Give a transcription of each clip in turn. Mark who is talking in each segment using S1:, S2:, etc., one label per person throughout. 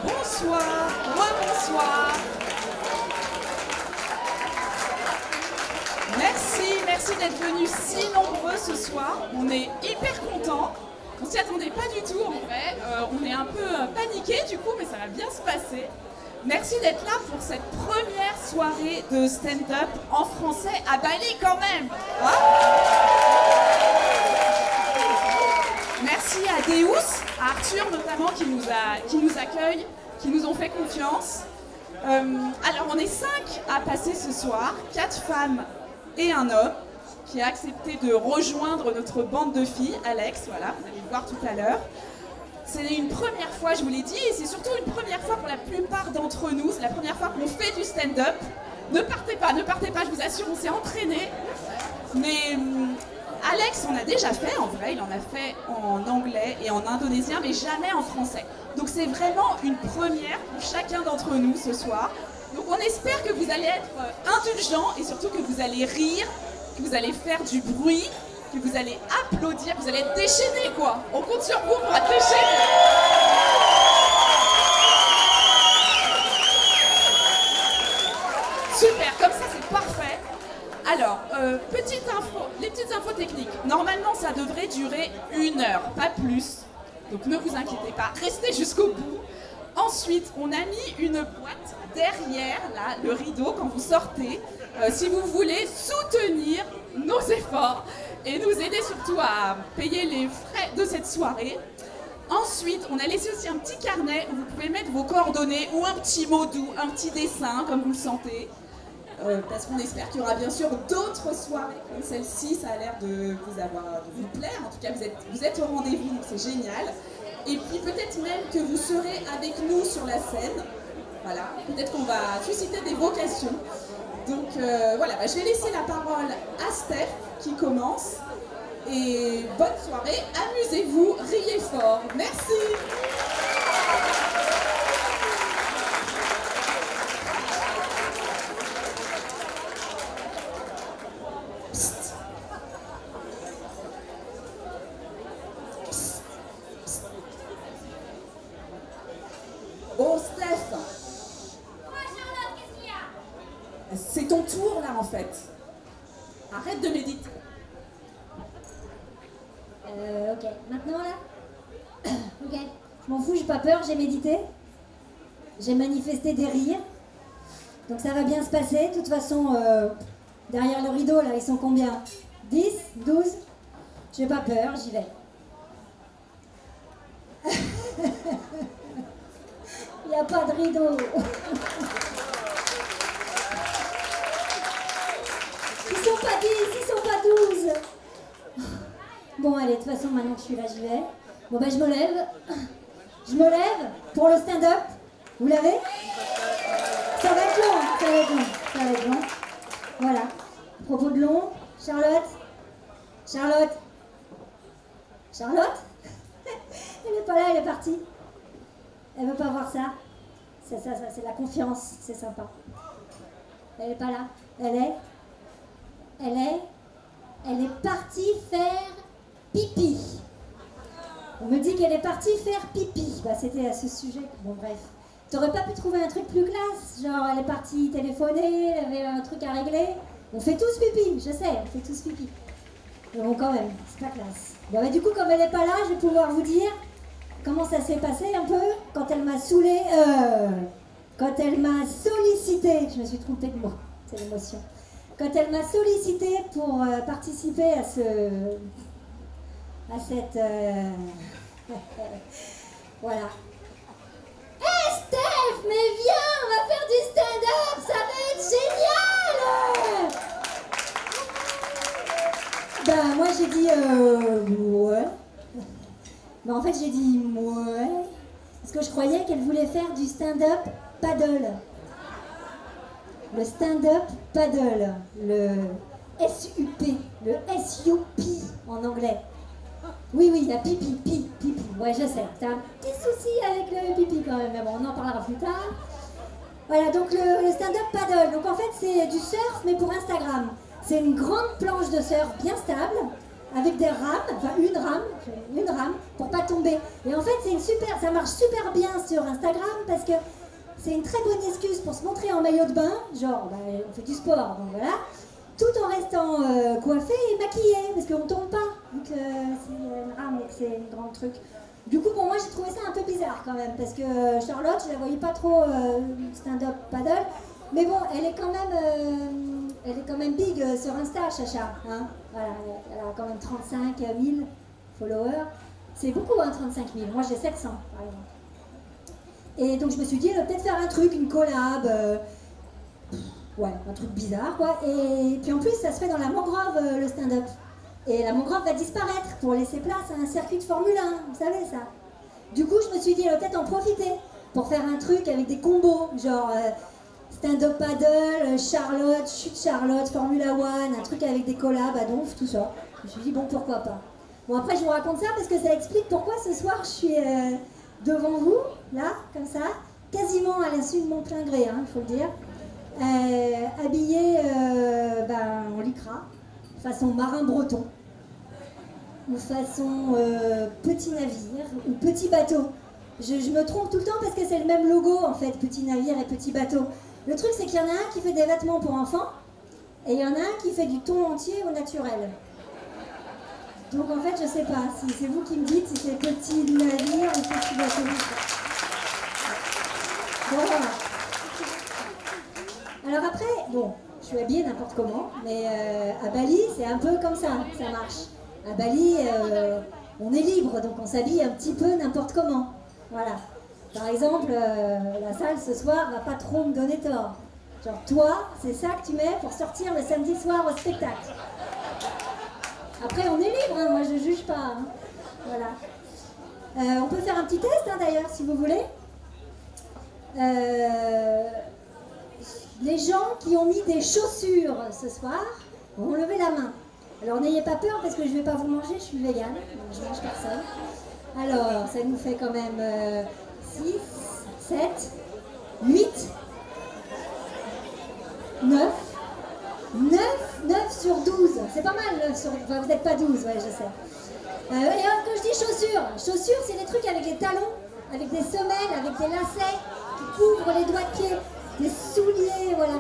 S1: Bonsoir, rebonsoir. Merci d'être venus si nombreux ce soir. On est hyper contents. On s'y attendait pas du tout en vrai. On est un peu paniqués du coup, mais ça va bien se passer. Merci d'être là pour cette première soirée de stand-up en français à Bali quand même. Hein? Merci à Deus, à Arthur notamment qui nous accueille, qui nous ont fait confiance. Alors on est 5 à passer ce soir, 4 femmes et un homme qui a accepté de rejoindre notre bande de filles, Alex, voilà, vous allez le voir tout à l'heure. C'est une première fois, je vous l'ai dit, et c'est surtout une première fois pour la plupart d'entre nous, c'est la première fois qu'on fait du stand-up. Ne partez pas, je vous assure, on s'est entraîné. Mais Alex en a déjà fait, en vrai, il en a fait en anglais et en indonésien, mais jamais en français. Donc c'est vraiment une première pour chacun d'entre nous ce soir. Donc on espère que vous allez être indulgents et surtout que vous allez rire, que vous allez faire du bruit, que vous allez applaudir, que vous allez être déchaînés quoi. On compte sur vous pour être déchaînés. Super, comme ça c'est parfait. Alors, petite info, les petites infos techniques. Normalement ça devrait durer 1 heure, pas plus. Donc ne vous inquiétez pas, restez jusqu'au bout. Ensuite, on a mis une boîte derrière là, le rideau quand vous sortez, si vous voulez soutenir nos efforts et nous aider surtout à payer les frais de cette soirée. Ensuite, on a laissé aussi un petit carnet où vous pouvez mettre vos coordonnées ou un petit mot doux, un petit dessin comme vous le sentez. Parce qu'on espère qu'il y aura bien sûr d'autres soirées comme celle-ci, ça a l'air de vous plaire, en tout cas vous êtes au rendez-vous, donc c'est génial. Et puis peut-être même que vous serez avec nous sur la scène, voilà, peut-être qu'on va susciter des vocations. Donc voilà, je vais laisser la parole à Steph qui commence. Et bonne soirée, amusez-vous, riez fort, merci. Bon, Steph.
S2: Quoi, Charlotte, qu'est-ce qu'il y a?
S1: C'est ton tour, là, en fait. Arrête de méditer.
S2: Ok. Maintenant, là? Ok. Je m'en fous, j'ai pas peur, j'ai médité. J'ai manifesté des rires. Donc ça va bien se passer. De toute façon, derrière le rideau, là, ils sont combien? 10? 12? J'ai pas peur, j'y vais. Il n'y a pas de rideau. Ils sont pas 10, ils sont pas 12. Bon, allez, de toute façon, maintenant que je suis là, j'y vais. Bon, ben, je me lève. Je me lève pour le stand-up. Vous l'avez? Ça va être long, ça va être long, ça va être long. Voilà. À propos de long, Charlotte? Charlotte? Charlotte? Elle n'est pas là, elle est partie. Elle veut pas voir ça. C'est ça, c'est la confiance, c'est sympa. Elle est pas là. Elle est partie faire pipi. On me dit qu'elle est partie faire pipi. Bah, c'était à ce sujet. Bon, bref. T'aurais pas pu trouver un truc plus classe? Genre, elle est partie téléphoner, elle avait un truc à régler. On fait tous pipi, je sais, on fait tous pipi. Mais bon, quand même, c'est pas classe. Bon, bah, du coup, comme elle est pas là, je vais pouvoir vous dire comment ça s'est passé un peu quand elle m'a saoulée, quand elle m'a sollicité, je me suis trompée de mot, c'est l'émotion, quand elle m'a sollicité pour participer à cette, voilà. Hey Steph, mais viens, on va faire du stand-up, ça va être génial. Ben moi j'ai dit ouais. Mais en fait, j'ai dit ouais, parce que je croyais qu'elle voulait faire du stand-up paddle. Le stand-up paddle, le SUP, le SUP en anglais. Oui, il y a pipi, pipi. Ouais, je sais, t'as un petit souci avec le pipi quand même, mais bon, on en parlera plus tard. Voilà, donc le stand-up paddle. Donc en fait, c'est du surf, mais pour Instagram. C'est une grande planche de surf bien stable, avec des rames, enfin une rame, pour pas tomber. Et en fait, ça marche super bien sur Instagram parce que c'est une très bonne excuse pour se montrer en maillot de bain, genre bah, on fait du sport, donc voilà, tout en restant coiffé et maquillé, parce qu'on ne tombe pas, vu que c'est une rame et que c'est un grand truc. Du coup, bon, moi j'ai trouvé ça un peu bizarre quand même, parce que Charlotte, je la voyais pas trop stand-up paddle, mais bon, elle est quand même big sur Insta, Chacha. Hein, voilà, elle a quand même 35 000 followers. C'est beaucoup, hein, 35 000. Moi, j'ai 700, par exemple. Et donc, je me suis dit, elle va peut-être faire un truc, une collab. Ouais, un truc bizarre, quoi. Et puis, en plus, ça se fait dans la mangrove, le stand-up. Et la mangrove va disparaître pour laisser place à un circuit de Formule 1. Vous savez, ça. Du coup, je me suis dit, elle va peut-être en profiter pour faire un truc avec des combos, genre... stand-up paddle, Charlotte, chute Charlotte, Formula One, un truc avec des collabs à donf, tout ça. Je me suis dit, bon, pourquoi pas. Bon, après, je vous raconte ça parce que ça explique pourquoi ce soir, je suis devant vous, là, comme ça, quasiment à l'insu de mon plein gré, hein, il faut le dire, habillée en lycra, façon marin breton, ou façon petit navire, ou petit bateau. Je me trompe tout le temps parce que c'est le même logo, en fait, petit navire et petit bateau. Le truc, c'est qu'il y en a un qui fait des vêtements pour enfants et il y en a un qui fait du ton entier au naturel. Donc en fait, je sais pas, si c'est vous qui me dites si c'est petit navire ou petit bateau. Bon, voilà. Alors après, bon, je suis habillée n'importe comment, mais à Bali, c'est un peu comme ça que ça marche. À Bali, on est libre, donc on s'habille un petit peu n'importe comment. Voilà. Par exemple, la salle ce soir va pas trop me donner tort. Genre, toi, c'est ça que tu mets pour sortir le samedi soir au spectacle. Après, on est libre, hein, moi je juge pas. Hein. Voilà. On peut faire un petit test, hein, d'ailleurs, si vous voulez. Les gens qui ont mis des chaussures ce soir vont lever la main. Alors, n'ayez pas peur parce que je vais pas vous manger, je suis végane, donc je mange personne. Alors, ça nous fait quand même 6, 7, 8, 9 sur 12. C'est pas mal, 9 sur... Enfin, vous n'êtes pas 12, ouais, je sais. Et quand je dis chaussures, c'est des trucs avec des talons, avec des semelles, avec des lacets qui couvrent les doigts de pied, des souliers, voilà.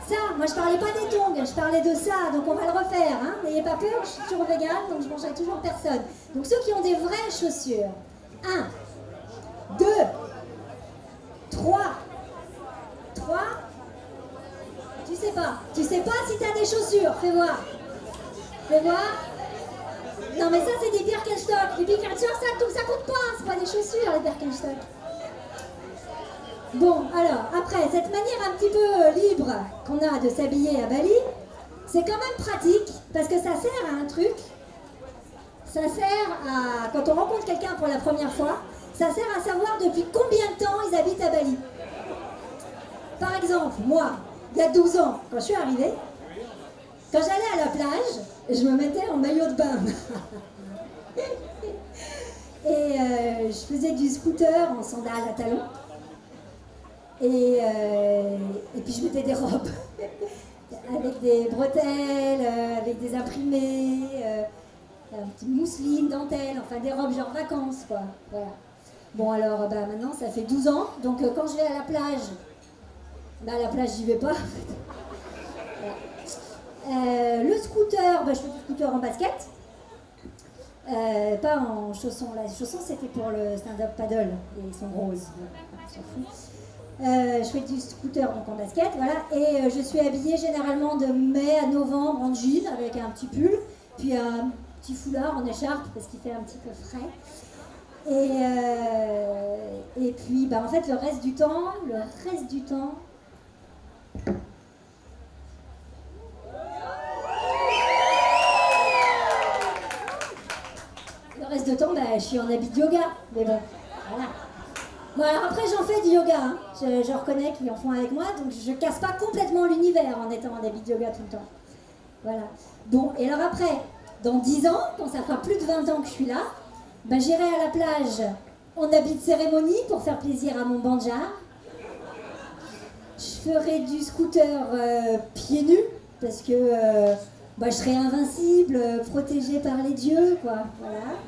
S2: Ça, moi je parlais pas des tongs, je parlais de ça, donc on va le refaire, hein. N'ayez pas peur, je suis toujours végane, donc je mangerai toujours personne. Donc ceux qui ont des vraies chaussures, 1, 2, 3, tu sais pas si t'as des chaussures, fais voir. Non mais ça c'est des Birkenstock, les Birkenstock ça coûte pas, c'est pas des chaussures les Birkenstock. Bon, alors, après, cette manière un petit peu libre qu'on a de s'habiller à Bali, c'est quand même pratique, parce que ça sert à un truc. Ça sert à, quand on rencontre quelqu'un pour la première fois, ça sert à savoir depuis combien de temps ils habitent à Bali. Par exemple, moi, il y a 12 ans, quand je suis arrivée, quand j'allais à la plage, je me mettais en maillot de bain. Et je faisais du scooter en sandales à talons. Et puis je mettais des robes avec des bretelles, avec des imprimés, un petit mousseline, dentelle, enfin des robes genre vacances quoi. Voilà. Bon alors maintenant ça fait 12 ans, donc quand je vais à la plage j'y vais pas en fait. Voilà. Le scooter, je fais du scooter en basket, pas en chaussons. Les chaussons c'était pour le stand-up paddle, et ils sont roses, on s'en fout. Je fais du scooter donc en basket, voilà, et je suis habillée généralement de mai à novembre en jean avec un petit pull, puis un petit foulard en écharpe parce qu'il fait un petit peu frais. Et puis en fait le reste du temps, je suis en habit de yoga, mais bon, voilà. Bon, alors après j'en fais du yoga, hein. Je reconnais qu'ils en font avec moi, donc je casse pas complètement l'univers en étant en habit de yoga tout le temps. Voilà. Bon, et alors après, dans 10 ans, quand ça fera plus de 20 ans que je suis là, j'irai à la plage en habit de cérémonie pour faire plaisir à mon bandjar. Je ferai du scooter pieds nus, parce que bah, je serai invincible, protégée par les dieux, quoi. Voilà.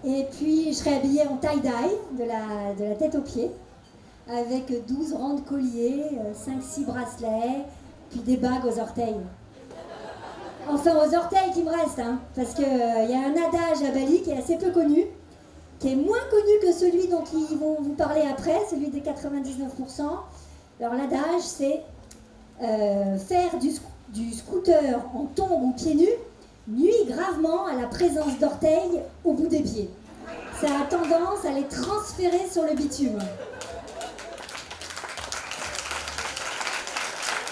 S2: Et puis, je serai habillée en tie-dye, de la tête aux pieds, avec 12 rangs de colliers, 5-6 bracelets, puis des bagues aux orteils. Enfin, aux orteils qui me restent, hein, parce qu'il y a un adage à Bali qui est assez peu connu, qui est moins connu que celui dont ils vont vous parler après, celui des 99%. Alors l'adage, c'est faire du scooter en tongs ou pieds nus nuit gravement à la présence d'orteils au bout des pieds. Ça a tendance à les transférer sur le bitume.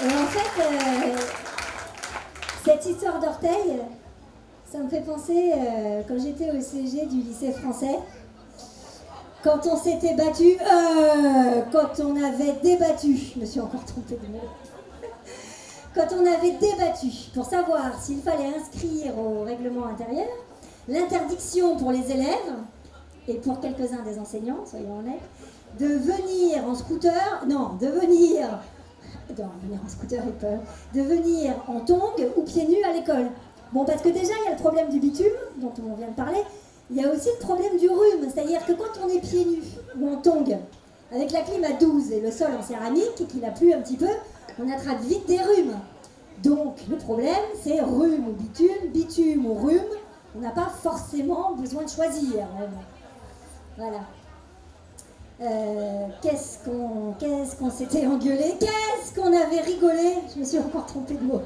S2: Et en fait, cette histoire d'orteils, ça me fait penser quand j'étais au CG du lycée français, quand on s'était battu, quand on avait débattu, je me suis encore trompée de mot, quand on avait débattu pour savoir s'il fallait inscrire au règlement intérieur l'interdiction pour les élèves, et pour quelques-uns des enseignants, soyons honnêtes, de venir en scooter, de venir en scooter et peur, de venir en tongs ou pieds nus à l'école. Bon, parce que déjà, il y a le problème du bitume, dont on vient de parler, il y a aussi le problème du rhume, c'est-à-dire que quand on est pieds nus ou en tongs, avec la clim à 12 et le sol en céramique, et qu'il a plu un petit peu, on attrape vite des rhumes. Donc, le problème, c'est rhume ou bitume, bitume ou rhume, on n'a pas forcément besoin de choisir. Voilà. Qu'est-ce qu'on s'était engueulé, qu'est-ce qu'on avait rigolé, je me suis encore trompée de mot.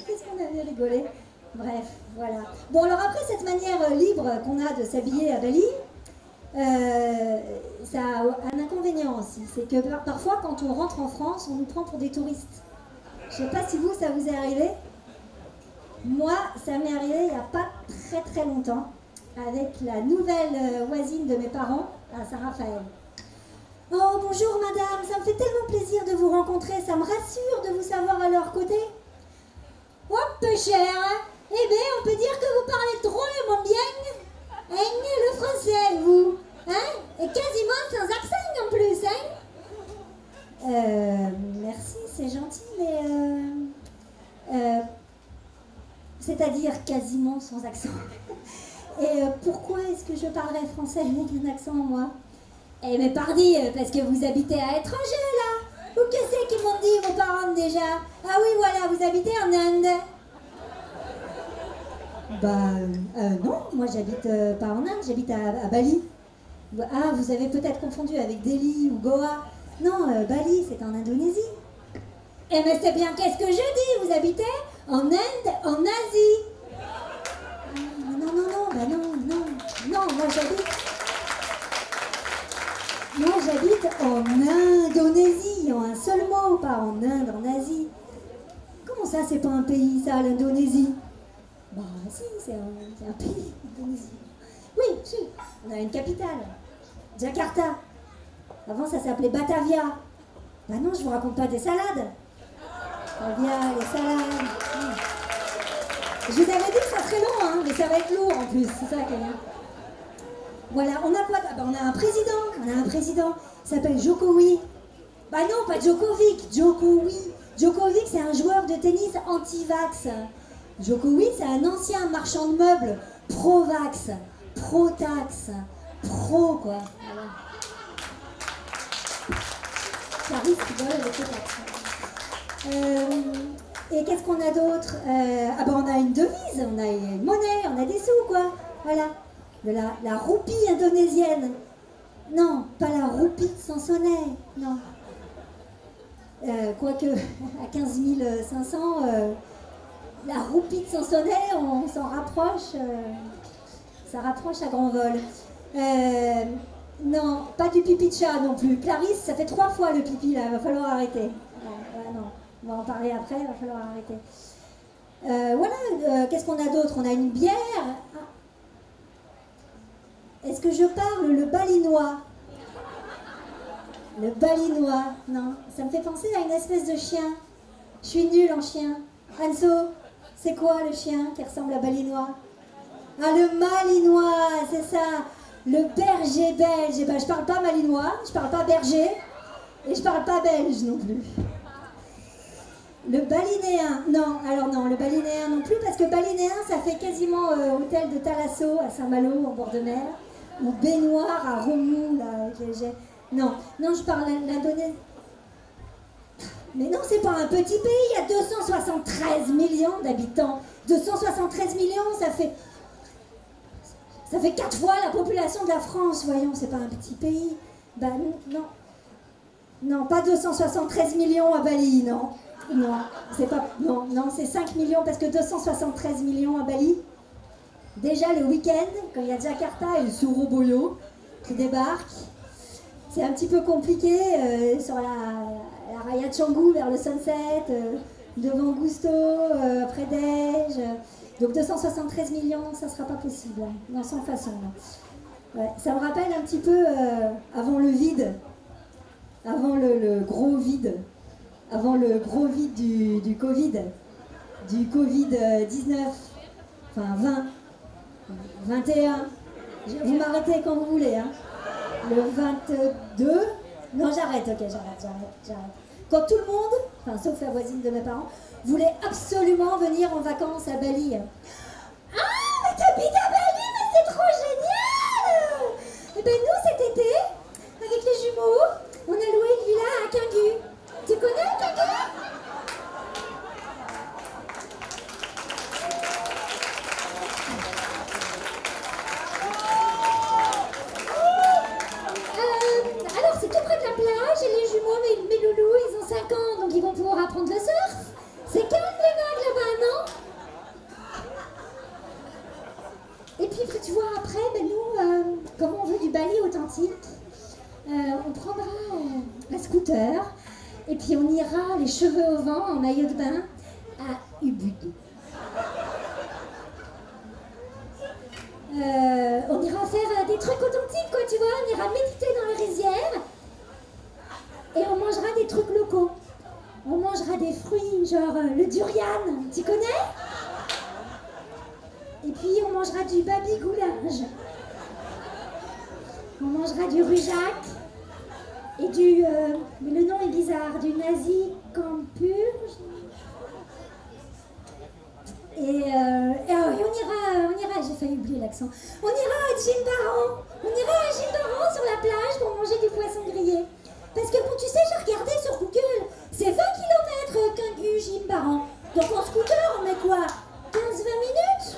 S2: Qu'est-ce qu'on avait rigolé. Bref, voilà. Bon, alors après, cette manière libre qu'on a de s'habiller à Bali, ça a un inconvénient aussi. C'est que parfois, quand on rentre en France, on nous prend pour des touristes. Je ne sais pas si vous, ça vous est arrivé. Moi, ça m'est arrivé il n'y a pas très très longtemps, avec la nouvelle voisine de mes parents, à Saint-Raphaël. Oh, bonjour madame, ça me fait tellement plaisir de vous rencontrer, ça me rassure de vous savoir à leur côté. Oh, peu cher, hein? Eh bien, on peut dire que vous parlez drôlement bien, le français, vous, hein? Et quasiment sans accent en plus, hein? Merci, c'est gentil, mais... c'est-à-dire quasiment sans accent. Et pourquoi est-ce que je parlerais français avec un accent, moi? Eh mais pardi, parce que vous habitez à l'étranger, là. Ou que c'est qu'ils m'ont dit, vos parents, déjà? Ah oui, voilà, vous habitez en Inde. Non, moi j'habite pas en Inde, j'habite à Bali. Ah, vous avez peut-être confondu avec Delhi ou Goa. Non, Bali, c'est en Indonésie. Eh mais c'est bien qu'est-ce que je dis, vous habitez en Inde, en Asie. Non, moi j'habite en Indonésie, en un seul mot, pas en Inde, en Asie. Comment ça, c'est pas un pays, ça, l'Indonésie? Bah si, c'est un pays, l'Indonésie. Oui, si, on a une capitale, Jakarta. Avant, ça s'appelait Batavia. Bah non, je vous raconte pas des salades. Batavia, les salades. Je vous avais dit que ça serait long, hein, mais ça va être lourd en plus, c'est ça qui est bien. Voilà, on a quoi? On a un président, il s'appelle Jokowi. Bah non, pas Djokovic, Jokowi. Djokovic, c'est un joueur de tennis anti-vax. Jokowi, c'est un ancien marchand de meubles, pro-vax, pro-tax, pro quoi. Voilà. Clarisse rigole avec les taxes. Et qu'est-ce qu'on a d'autre? On a une devise, on a une monnaie, on a des sous, quoi. Voilà. La roupie indonésienne. Non, pas la roupie de Sansonnet, non. Quoique, à 15 500, la roupie de Sansonnet, on s'en rapproche. Ça rapproche à grand vol. Non, pas du pipi de chat non plus. Clarisse, ça fait 3 fois le pipi, là, il va falloir arrêter. Non. On va en parler après, il va falloir arrêter. Voilà, qu'est-ce qu'on a d'autre? On a une bière. Est-ce que je parle le balinois? Le balinois, non. Ça me fait penser à une espèce de chien. Je suis nulle en chien. Anso, c'est quoi le chien qui ressemble à balinois? Ah, le malinois, c'est ça. Le berger belge. Eh ben, je parle pas malinois, je parle pas berger, et je parle pas belge non plus. Le Balinéen, non, alors non, le Balinéen non plus, parce que Balinéen, ça fait quasiment hôtel de Thalasso à Saint-Malo, en bord de mer, ou baignoire à Romou, là, avec les jets. Non, non, je parle l'Indonésie. Mais non, c'est pas un petit pays, il y a 273 millions d'habitants. 273 millions, ça fait 4 fois la population de la France, voyons, c'est pas un petit pays. Ben non, non, pas 273 millions à Bali, non. Non, c'est pas, non, non, c'est 5 millions parce que 273 millions à Bali. Déjà le week-end, quand il y a Jakarta et Surabaya qui débarquent, c'est un petit peu compliqué sur la Raya de Canggu vers le Sunset, devant Gusto, après Dej. Donc 273 millions, ça sera pas possible, hein, non, sans façon. Non. Ouais, ça me rappelle un petit peu avant le vide, avant le gros vide. Avant le gros vide du Covid, du Covid-19, enfin 20, 21, vous m'arrêtez quand vous voulez, hein. Le 22, non j'arrête, ok j'arrête. Quand tout le monde, enfin sauf la voisine de mes parents, voulait absolument venir en vacances à Bali. Ah, mais t'habites à Bali, mais c'est trop génial! Et ben nous cet été, avec les jumeaux, on a loué une villa à Canggu. Tu connais Canggu? Alors c'est tout près de la plage et les jumeaux, mes loulous, ils ont 5 ans, donc ils vont pouvoir apprendre le surf. C'est calme les vagues là-bas, non? Et puis tu vois, après, ben nous, comme on veut du Bali authentique, on prendra un scooter. Et puis on ira les cheveux au vent en maillot de bain à Ubud. On ira faire des trucs authentiques, quoi, tu vois. On ira méditer dans la rizière. Et on mangera des trucs locaux. On mangera des fruits, genre le durian, tu connais? Et puis on mangera du babi-goulage. On mangera du rujac. Et du, mais le nom est bizarre, du nazi campur. Et on ira, j'ai failli oublier l'accent. On ira à Jimbaran. On ira à Jimbaran sur la plage pour manger du poisson grillé. Parce que bon, tu sais, j'ai regardé sur Google, c'est 20 km Canggu Jimbaran. Donc en scooter, on met quoi? 15-20 minutes?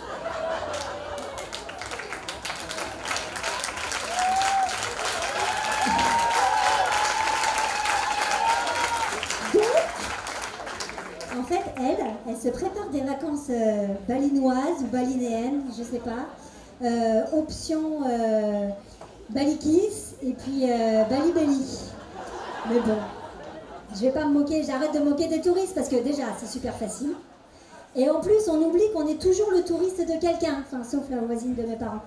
S2: En fait, elle se prépare des vacances balinoises ou balinéennes, je sais pas. Option Balikis et puis Bali. Mais bon, je vais pas me moquer, j'arrête de moquer des touristes parce que déjà, c'est super facile. Et en plus, on oublie qu'on est toujours le touriste de quelqu'un, enfin, sauf la voisine de mes parents.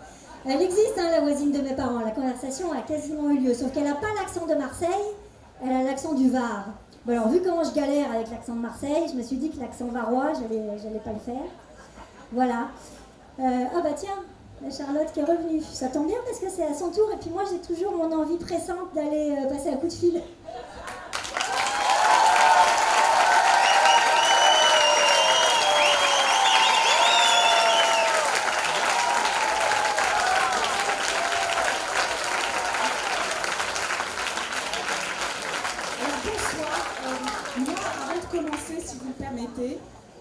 S2: Elle existe, hein, la voisine de mes parents, la conversation a quasiment eu lieu, sauf qu'elle n'a pas l'accent de Marseille, elle a l'accent du Var. Bon alors, vu comment je galère avec l'accent de Marseille, je me suis dit que l'accent varois, j'allais pas le faire. Voilà. Ah bah tiens, la Charlotte qui est revenue. Ça tombe bien parce que c'est à son tour, et puis moi j'ai toujours mon envie pressante d'aller passer un coup de fil.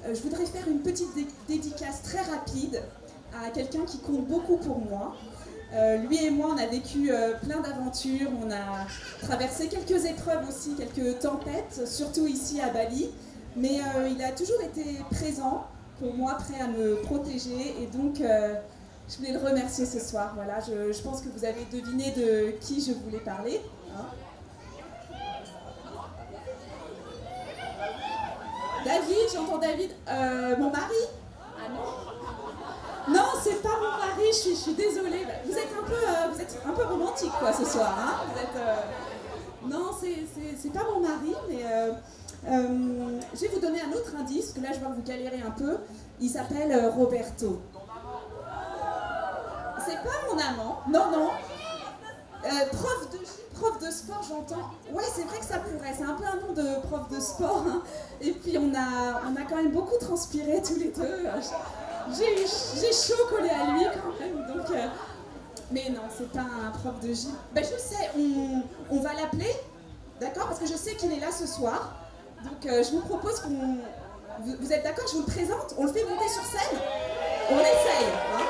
S1: Je voudrais faire une petite dédicace très rapide à quelqu'un qui compte beaucoup pour moi. Lui et moi, on a vécu plein d'aventures, on a traversé quelques épreuves aussi, quelques tempêtes, surtout ici à Bali. Mais il a toujours été présent pour moi, prêt à me protéger. Et donc, je voulais le remercier ce soir. Voilà, je pense que vous avez deviné de qui je voulais parler. Hein. David, j'entends David. Mon mari? Ah non? Non, c'est pas mon mari, je suis désolée. Vous êtes un peu romantique quoi ce soir. Hein, vous êtes, non, c'est pas mon mari, mais je vais vous donner un autre indice, parce que là je vois que vous galérez un peu. Il s'appelle Roberto. C'est pas mon amant, non. Prof prof de sport, j'entends. Ouais, c'est vrai que ça pourrait. C'est un peu un nom de prof de sport. Hein. Et puis on a quand même beaucoup transpiré tous les deux. J'ai chaud collé à lui quand même. Donc, mais non, c'est pas un prof de gym. Ben, je sais, on va l'appeler, d'accord? Parce que je sais qu'il est là ce soir. Donc je vous propose qu'on... Vous êtes d'accord? Je vous le présente? On le fait monter sur scène? On essaye. Hein?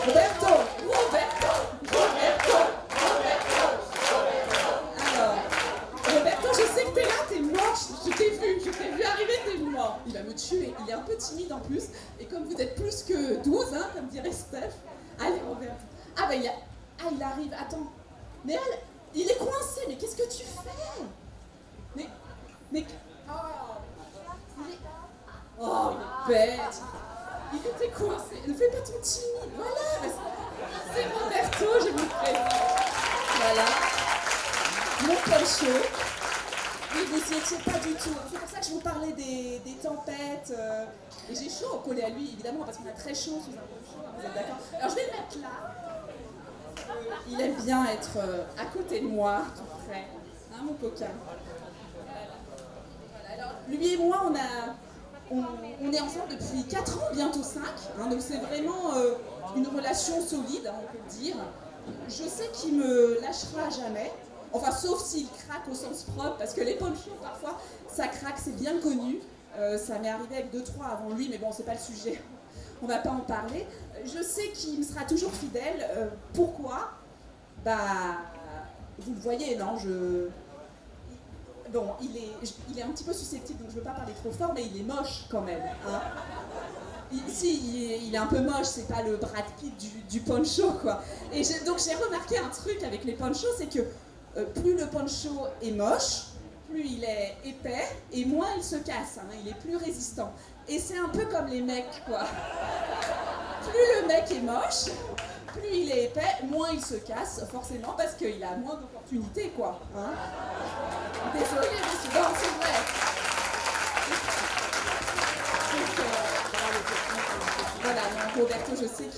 S1: Roberto. Alors, Roberto, je sais que t'es là, t'es mort. Je t'ai vu arriver, t'es mort. Il va me tuer. Il est un peu timide en plus. Et comme vous êtes plus que 12, hein, comme dirait Steph. Allez, Roberto. Ah bah il arrive. Attends. Mais il est coincé. Mais qu'est-ce que tu fais? Mais... Oh, il est bête. Il était coincé. Ne fais pas ton timide. Voilà. C'est Roberto, je vous présente. Voilà. Mon poncho. Oui, vous n'y étiez pas du tout. C'est pour ça que je vous parlais des tempêtes. Et j'ai chaud au collet à lui, évidemment, parce qu'on a très chaud sous un poncho. Vous êtes d'accord? Alors je vais le mettre là. Il aime bien être à côté de moi, tout près. Hein, mon coquin. Voilà. Alors, lui et moi, on est ensemble depuis 4 ans, bientôt 5. Hein, donc c'est vraiment une relation solide, hein, on peut le dire. Je sais qu'il me lâchera jamais. Enfin, sauf s'il craque au sens propre, parce que les ponchos, parfois, ça craque, c'est bien connu. Ça m'est arrivé avec 2-3 avant lui, mais bon, c'est pas le sujet. On va pas en parler. Je sais qu'il me sera toujours fidèle. Pourquoi? Bah, vous le voyez, non? Bon, il est un petit peu susceptible, donc je ne veux pas parler trop fort, mais il est moche quand même. Hein. Il est un peu moche, c'est pas le Brad Pitt du poncho, quoi. Et donc j'ai remarqué un truc avec les ponchos, c'est que plus le poncho est moche, plus il est épais, et moins il se casse, hein, il est plus résistant. Et c'est un peu comme les mecs, quoi. Plus le mec est moche, plus il est épais, moins il se casse, forcément, parce qu'il a moins d'opportunités, quoi. Hein. Désolée, monsieur, non, c'est vrai. Voilà, donc Roberto, je sais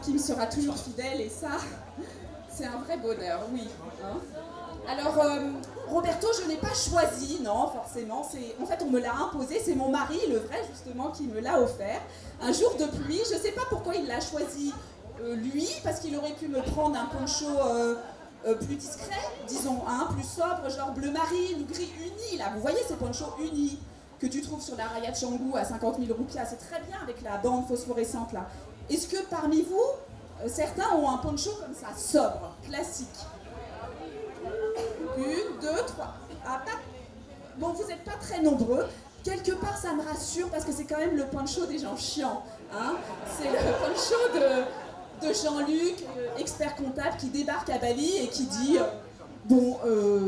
S1: qu'il me sera toujours fidèle, et ça, c'est un vrai bonheur, oui. Hein. Alors, Roberto, je ne l'ai pas choisi, non, forcément. En fait, on me l'a imposé. C'est mon mari, le vrai, justement, qui me l'a offert. Un jour de pluie. Je ne sais pas pourquoi il l'a choisi, lui, parce qu'il aurait pu me prendre un poncho plus discret, disons, hein, plus sobre, genre bleu marine ou gris uni, là. Vous voyez ces ponchos unis que tu trouves sur la Raya de Canggu à 50 000 roupias. C'est très bien avec la bande phosphorescente, là. Est-ce que parmi vous, certains ont un poncho comme ça, sobre, classique? 1, 2, 3. Ah, bon, vous n'êtes pas très nombreux. Quelque part, ça me rassure parce que c'est quand même le poncho des gens chiants. Hein, c'est le poncho de Jean-Luc, expert comptable, qui débarque à Bali et qui dit bon,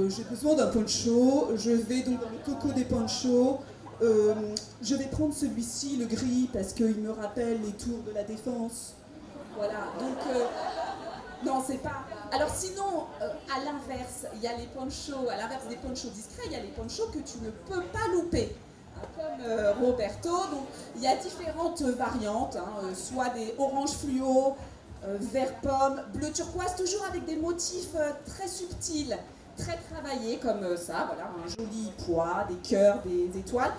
S1: j'ai besoin d'un poncho, je vais donc dans le coco des ponchos, je vais prendre celui-ci, le gris, parce qu'il me rappelle les tours de la Défense. Voilà, donc... non, c'est pas... Alors sinon, à l'inverse, il y a les ponchos, à l'inverse des ponchos discrets, il y a les ponchos que tu ne peux pas louper. Hein, comme Roberto, donc il y a différentes variantes, hein, soit des orange fluo, vert pomme, bleu turquoise, toujours avec des motifs très subtils, très travaillés, comme ça, voilà, un joli pois, des cœurs, des étoiles.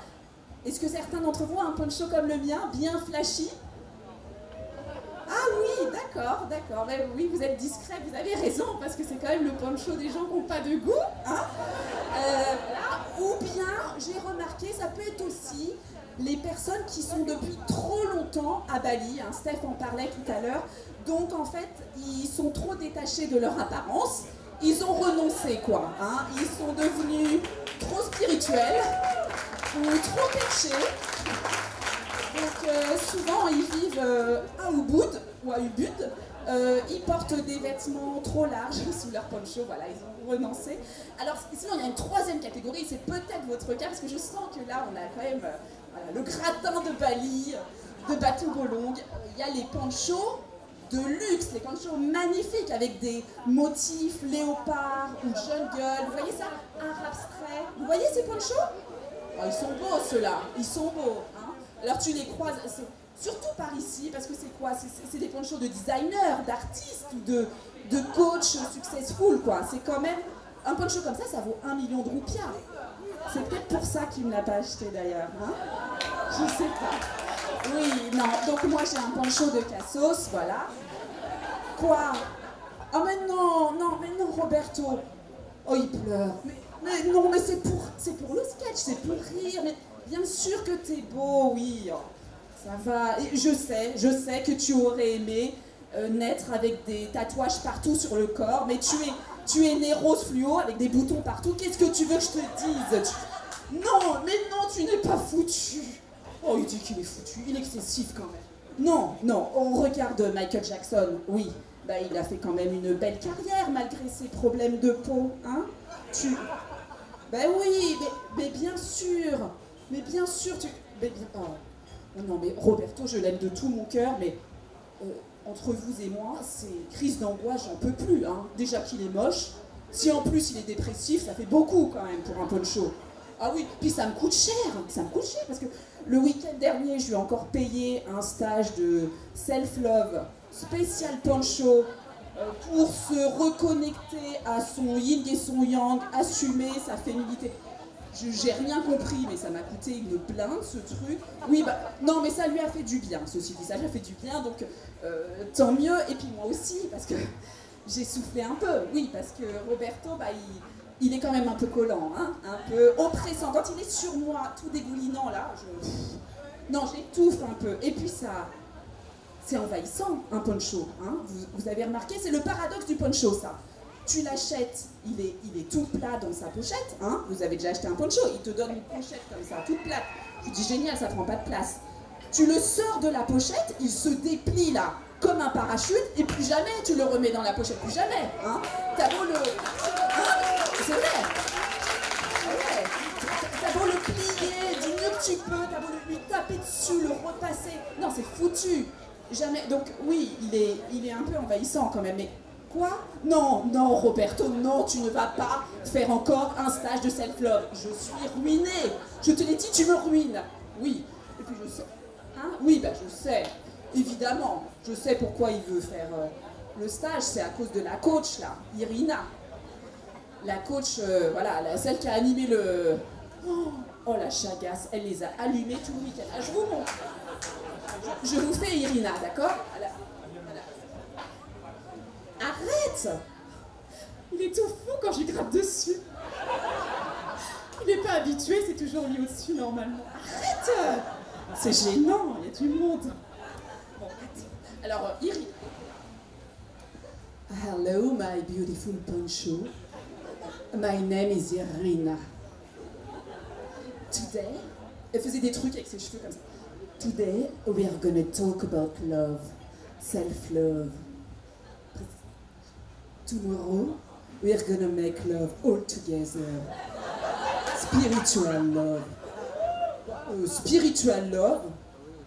S1: Est-ce que certains d'entre vous ont un poncho comme le mien, bien flashy? Ah oui, d'accord, d'accord. Ben oui, vous êtes discret, vous avez raison, parce que c'est quand même le poncho des gens qui n'ont pas de goût. Hein, voilà. Ou bien, j'ai remarqué, ça peut être aussi les personnes qui sont depuis trop longtemps à Bali. Hein, Steph en parlait tout à l'heure. Donc, en fait, ils sont trop détachés de leur apparence. Ils ont renoncé, quoi. Hein, ils sont devenus trop spirituels ou trop perchés. Donc souvent ils vivent à Ubud ou à Ubud, ils portent des vêtements trop larges sous leur poncho, voilà, ils ont renoncé. Alors sinon il y a une troisième catégorie, c'est peut-être votre cas, parce que je sens que là on a quand même voilà, le gratin de Bali, de Batu Bolong. Il y a les ponchos de luxe, les ponchos magnifiques avec des motifs léopard ou jungle, vous voyez ça, art abstrait, vous voyez ces ponchos? Oh, ils sont beaux ceux-là, ils sont beaux. Hein. Alors tu les croises, Surtout par ici, parce que c'est quoi? C'est des ponchos de designers, d'artistes ou de coachs successful, quoi. C'est quand même... Un poncho comme ça vaut 1 million de roupias. C'est peut-être pour ça qu'il ne l'a pas acheté d'ailleurs, hein? Je sais pas. Oui, non, donc moi j'ai un poncho de Cassos, voilà. Quoi? Ah mais non, Roberto. Oh, il pleure. Mais non, mais c'est pour le sketch, c'est pour rire. Mais bien sûr que t'es beau, oui. Oh, ça va. Et je sais que tu aurais aimé naître avec des tatouages partout sur le corps, mais tu es né rose fluo avec des boutons partout. Qu'est-ce que tu veux que je te dise? Non, mais non, tu n'es pas foutu. Oh, il dit qu'il est foutu. Il est excessif quand même. Non, on regarde Michael Jackson, oui. Bah, il a fait quand même une belle carrière malgré ses problèmes de peau, hein? Ben oui, mais bien sûr. Mais bien sûr, oh non, mais Roberto, je l'aime de tout mon cœur, mais entre vous et moi, c'est crise d'angoisse, j'en peux plus, hein. Déjà qu'il est moche, si en plus il est dépressif, ça fait beaucoup quand même pour un poncho. Ah oui, puis ça me coûte cher, parce que le week-end dernier, je lui ai encore payé un stage de self-love spécial poncho pour se reconnecter à son yin et son yang, assumer sa féminité. J'ai rien compris, mais ça m'a coûté une blinde, ce truc. Oui, bah, non, mais ça lui a fait du bien, ceci dit, ça lui a fait du bien, donc tant mieux. Et puis moi aussi, parce que j'ai soufflé un peu, oui, parce que Roberto, bah, il est quand même un peu collant, hein, un peu oppressant. Quand il est sur moi, tout dégoulinant, là, non, j'étouffe un peu. Et puis ça... C'est envahissant, un poncho. Hein. Vous avez remarqué, c'est le paradoxe du poncho, ça. Tu l'achètes, il est tout plat dans sa pochette. Hein. Vous avez déjà acheté un poncho, il te donne une pochette comme ça, toute plate. Tu dis génial, ça prend pas de place. Tu le sors de la pochette, il se déplie là, comme un parachute, et plus jamais tu le remets dans la pochette, plus jamais. Hein. T'as beau le... Hein, c'est vrai. T'as beau le plier du mieux que tu peux, t'as beau lui taper dessus, le repasser. Non, c'est foutu. Jamais. Donc oui, il est un peu envahissant quand même, mais quoi? Non, Roberto, non, tu ne vas pas faire encore un stage de self-love. Je suis ruinée. Je te l'ai dit, tu me ruines. Oui, et puis je sais. Hein? Oui, bah je sais. Évidemment, je sais pourquoi il veut faire le stage. C'est à cause de la coach, là, Irina. La coach, voilà, celle qui a animé le... Oh, la chagasse, elle les a allumés tout le week-end. Ah, je vous montre. Je vous fais Irina, d'accord? Voilà. Arrête! Il est tout fou quand je lui gratte dessus. Il n'est pas habitué, c'est toujours lui au-dessus normalement. Arrête! C'est gênant, il y a du monde. Bon, arrête. Alors, Irina. Hello, my beautiful poncho. My name is Irina. Today, elle faisait des trucs avec ses cheveux comme ça. Today, we are gonna talk about love, self-love. Tomorrow, we are gonna make love all together. Spiritual love. Spiritual love,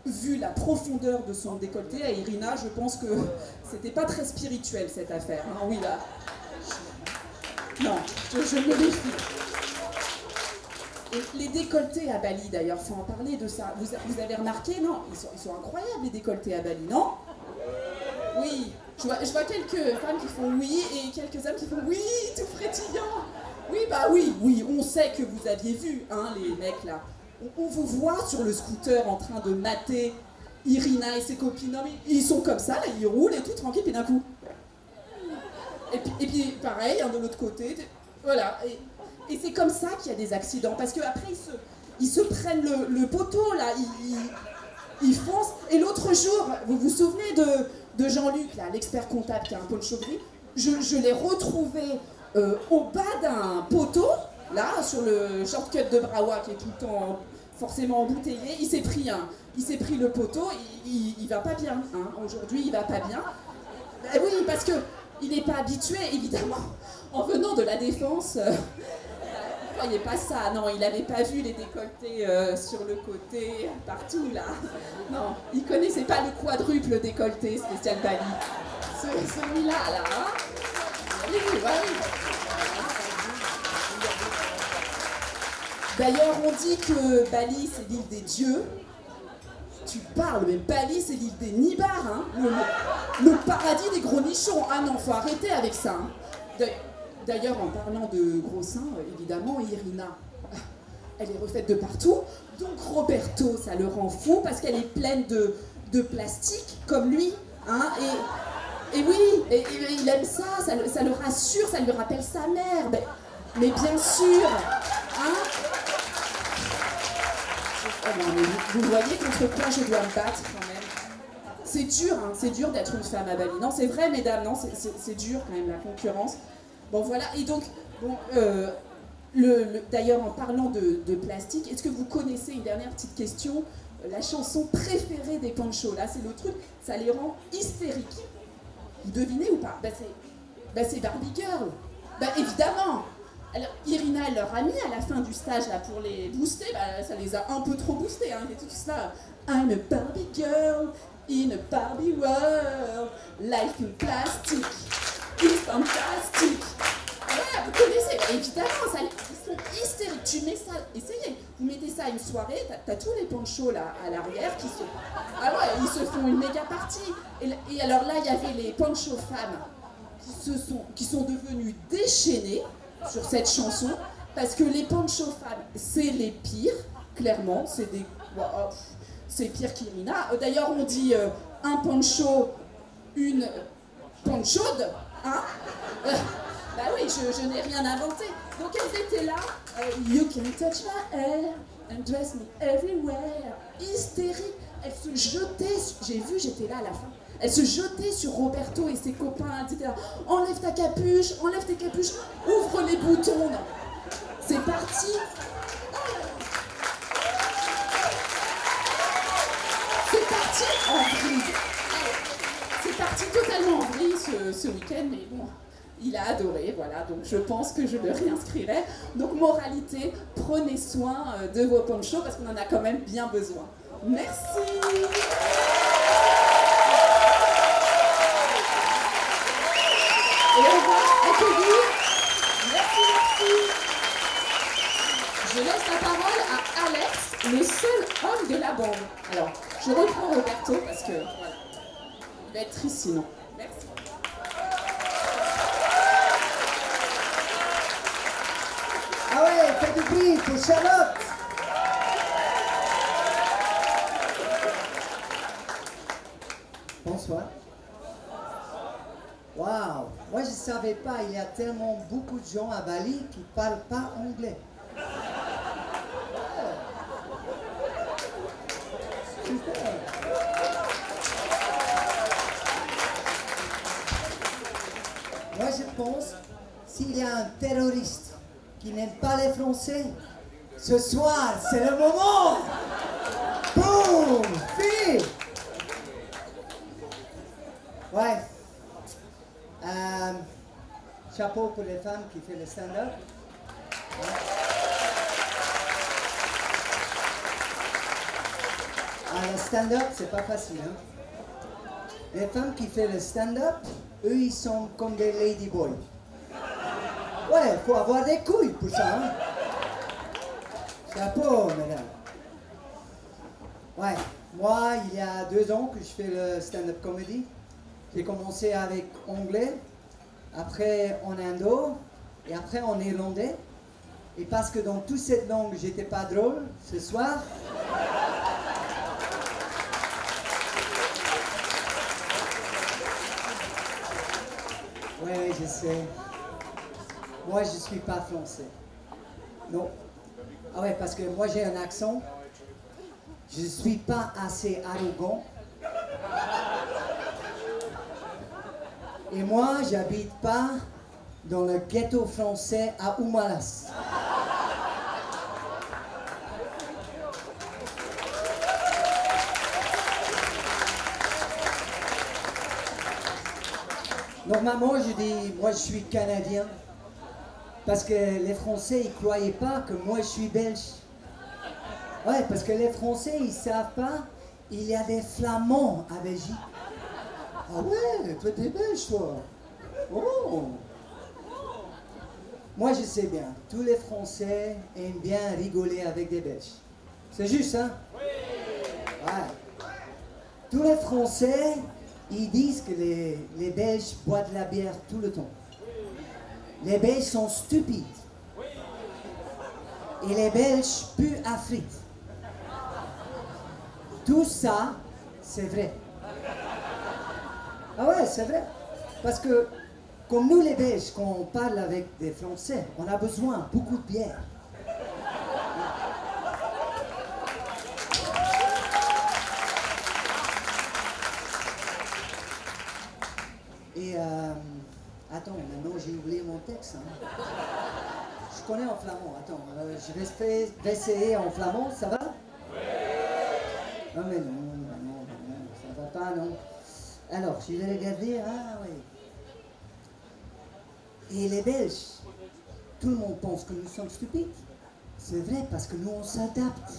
S1: vu la profondeur de son décolleté à Irina, je pense que c'était pas très spirituel cette affaire. Hein, oui, là. Non, je me méfie. Et les décolletés à Bali, d'ailleurs, faut en parler de ça. Vous avez remarqué, non? Ils sont incroyables, les décolletés à Bali, non? Oui, je vois quelques femmes qui font oui et quelques hommes qui font oui, tout frétillant. Oui, bah oui, on sait que vous aviez vu, hein, les mecs là. On vous voit sur le scooter en train de mater Irina et ses copines. Non, mais ils sont comme ça, là, ils roulent et tout tranquille, puis d'un coup. Et puis pareil, hein, de l'autre côté, voilà. Et c'est comme ça qu'il y a des accidents, parce qu'après ils se prennent le poteau, là, ils foncent. Et l'autre jour, vous vous souvenez de Jean-Luc, là, l'expert comptable qui a un poncho gris, je l'ai retrouvé au bas d'un poteau, là, sur le shortcut de Brawa, qui est tout le temps forcément embouteillé. Il s'est pris le poteau, il va pas bien, hein. Aujourd'hui il va pas bien. Ben oui, parce que il n'est pas habitué, évidemment, en venant de la Défense. Ne voyez pas ça, non, il n'avait pas vu les décolletés sur le côté, partout là. Non, il connaissait pas le quadruple décolleté spécial Bali. Celui-là, là, hein. Oui. D'ailleurs, on dit que Bali, c'est l'île des dieux. tu parles, mais Bali, c'est l'île des nibards, hein, le paradis des gros nichons. Ah non, faut arrêter avec ça. Hein. D'ailleurs, en parlant de gros seins, évidemment, Irina, elle est refaite de partout. Donc Roberto, ça le rend fou parce qu'elle est pleine de plastique, comme lui. Hein, et oui, et il aime ça, ça le rassure, ça lui rappelle sa mère. Mais bien sûr, hein. Oh non, mais vous voyez contre quoi je dois me battre quand même. C'est dur d'être une femme à Bali. Non, c'est vrai, mesdames, non, c'est dur quand même la concurrence. Bon, voilà, et donc, bon, d'ailleurs, en parlant de plastique, est-ce que vous connaissez, une dernière petite question, la chanson préférée des Panchos? Là, c'est le truc, ça les rend hystériques. Vous devinez ou pas? C'est Barbie Girl. Évidemment. Alors, Irina, elle leur a mis à la fin du stage là, pour les booster, ça les a un peu trop boostés. Hein, et tout ça. I'm a Barbie girl in a Barbie world. Life in plastic is fantastic. Ouais, vous connaissez, évidemment, ils sont hystériques. Tu mets ça, essayez, vous mettez ça à une soirée, t'as tous les Panchos là à l'arrière qui se. Ah ouais, ils se font une méga partie. Et alors là, il y avait les Panchos femmes qui sont devenues déchaînées sur cette chanson, parce que les Panchos femmes, c'est les pires, clairement, c'est pire qu'Irina. D'ailleurs, on dit un Pancho, une Panchaude, hein. Oui, je n'ai rien inventé. Donc elles étaient là, you can touch my hair and dress me everywhere, hystérique. Elles se jetaient, j'étais là à la fin. Elle se jetait sur Roberto et ses copains, etc. Enlève ta capuche, enlève tes capuches, ouvre les boutons. C'est parti. C'est parti en vrille. C'est parti totalement en vrille ce week-end, mais bon, il a adoré, voilà. Donc je pense que je le réinscrirai. Donc moralité, prenez soin de vos Panchos parce qu'on en a quand même bien besoin. Merci. Et on va accueillir, merci, je laisse la parole à Alex, le seul homme de la bande. Alors, je reprends Roberto parce que, voilà, il va être triste sinon. Merci.
S3: Ah ouais, faites du bruit pour Charlotte. Bonsoir. Waouh! Moi, je ne savais pas, il y a tellement beaucoup de gens à Bali qui ne parlent pas anglais. Super! Moi, je pense, s'il y a un terroriste qui n'aime pas les Français, ce soir, c'est le moment! Boum! Fini! Ouais. Chapeau pour les femmes qui font le stand-up. Le stand-up, c'est pas facile. Hein? Les femmes qui font le stand-up, eux, ils sont comme des ladyboys. Ouais, faut avoir des couilles pour ça. Hein? Chapeau, mesdames. Ouais, moi, il y a 2 ans que je fais le stand-up comedy. J'ai commencé avec anglais, après en indo, et après en irlandais. Et parce que dans toute cette langue, j'étais pas drôle, ce soir, oui, je sais. Moi, je suis pas français. Non. Ah ouais, parce que moi, j'ai un accent. Je suis pas assez arrogant. Et moi, j'habite pas dans le ghetto français à Oumalas. Normalement, je dis, moi je suis Canadien. Parce que les Français, ils croyaient pas que moi je suis belge. Ouais, parce que les Français, ils savent pas, il y a des Flamands à Belgique. Ah ouais, toi t'es belge, toi. Oh. Moi, je sais bien, tous les Français aiment bien rigoler avec des Belges. C'est juste, hein? Oui. Ouais. tous les Français, ils disent que les Belges boivent de la bière tout le temps. Les Belges sont stupides. Et les Belges puent à frites. Tout ça, c'est vrai. Ah ouais, c'est vrai. Parce que, comme nous les Belges, quand on parle avec des Français, on a besoin beaucoup de bière. Et attends, maintenant j'ai oublié mon texte. Hein. Je connais en flamand. Attends, je vais essayer en flamand, ça va? Oui. Non mais non, ça va pas, non. Alors, je vais regarder, ah oui. Et les Belges, tout le monde pense que nous sommes stupides. C'est vrai, parce que nous, on s'adapte.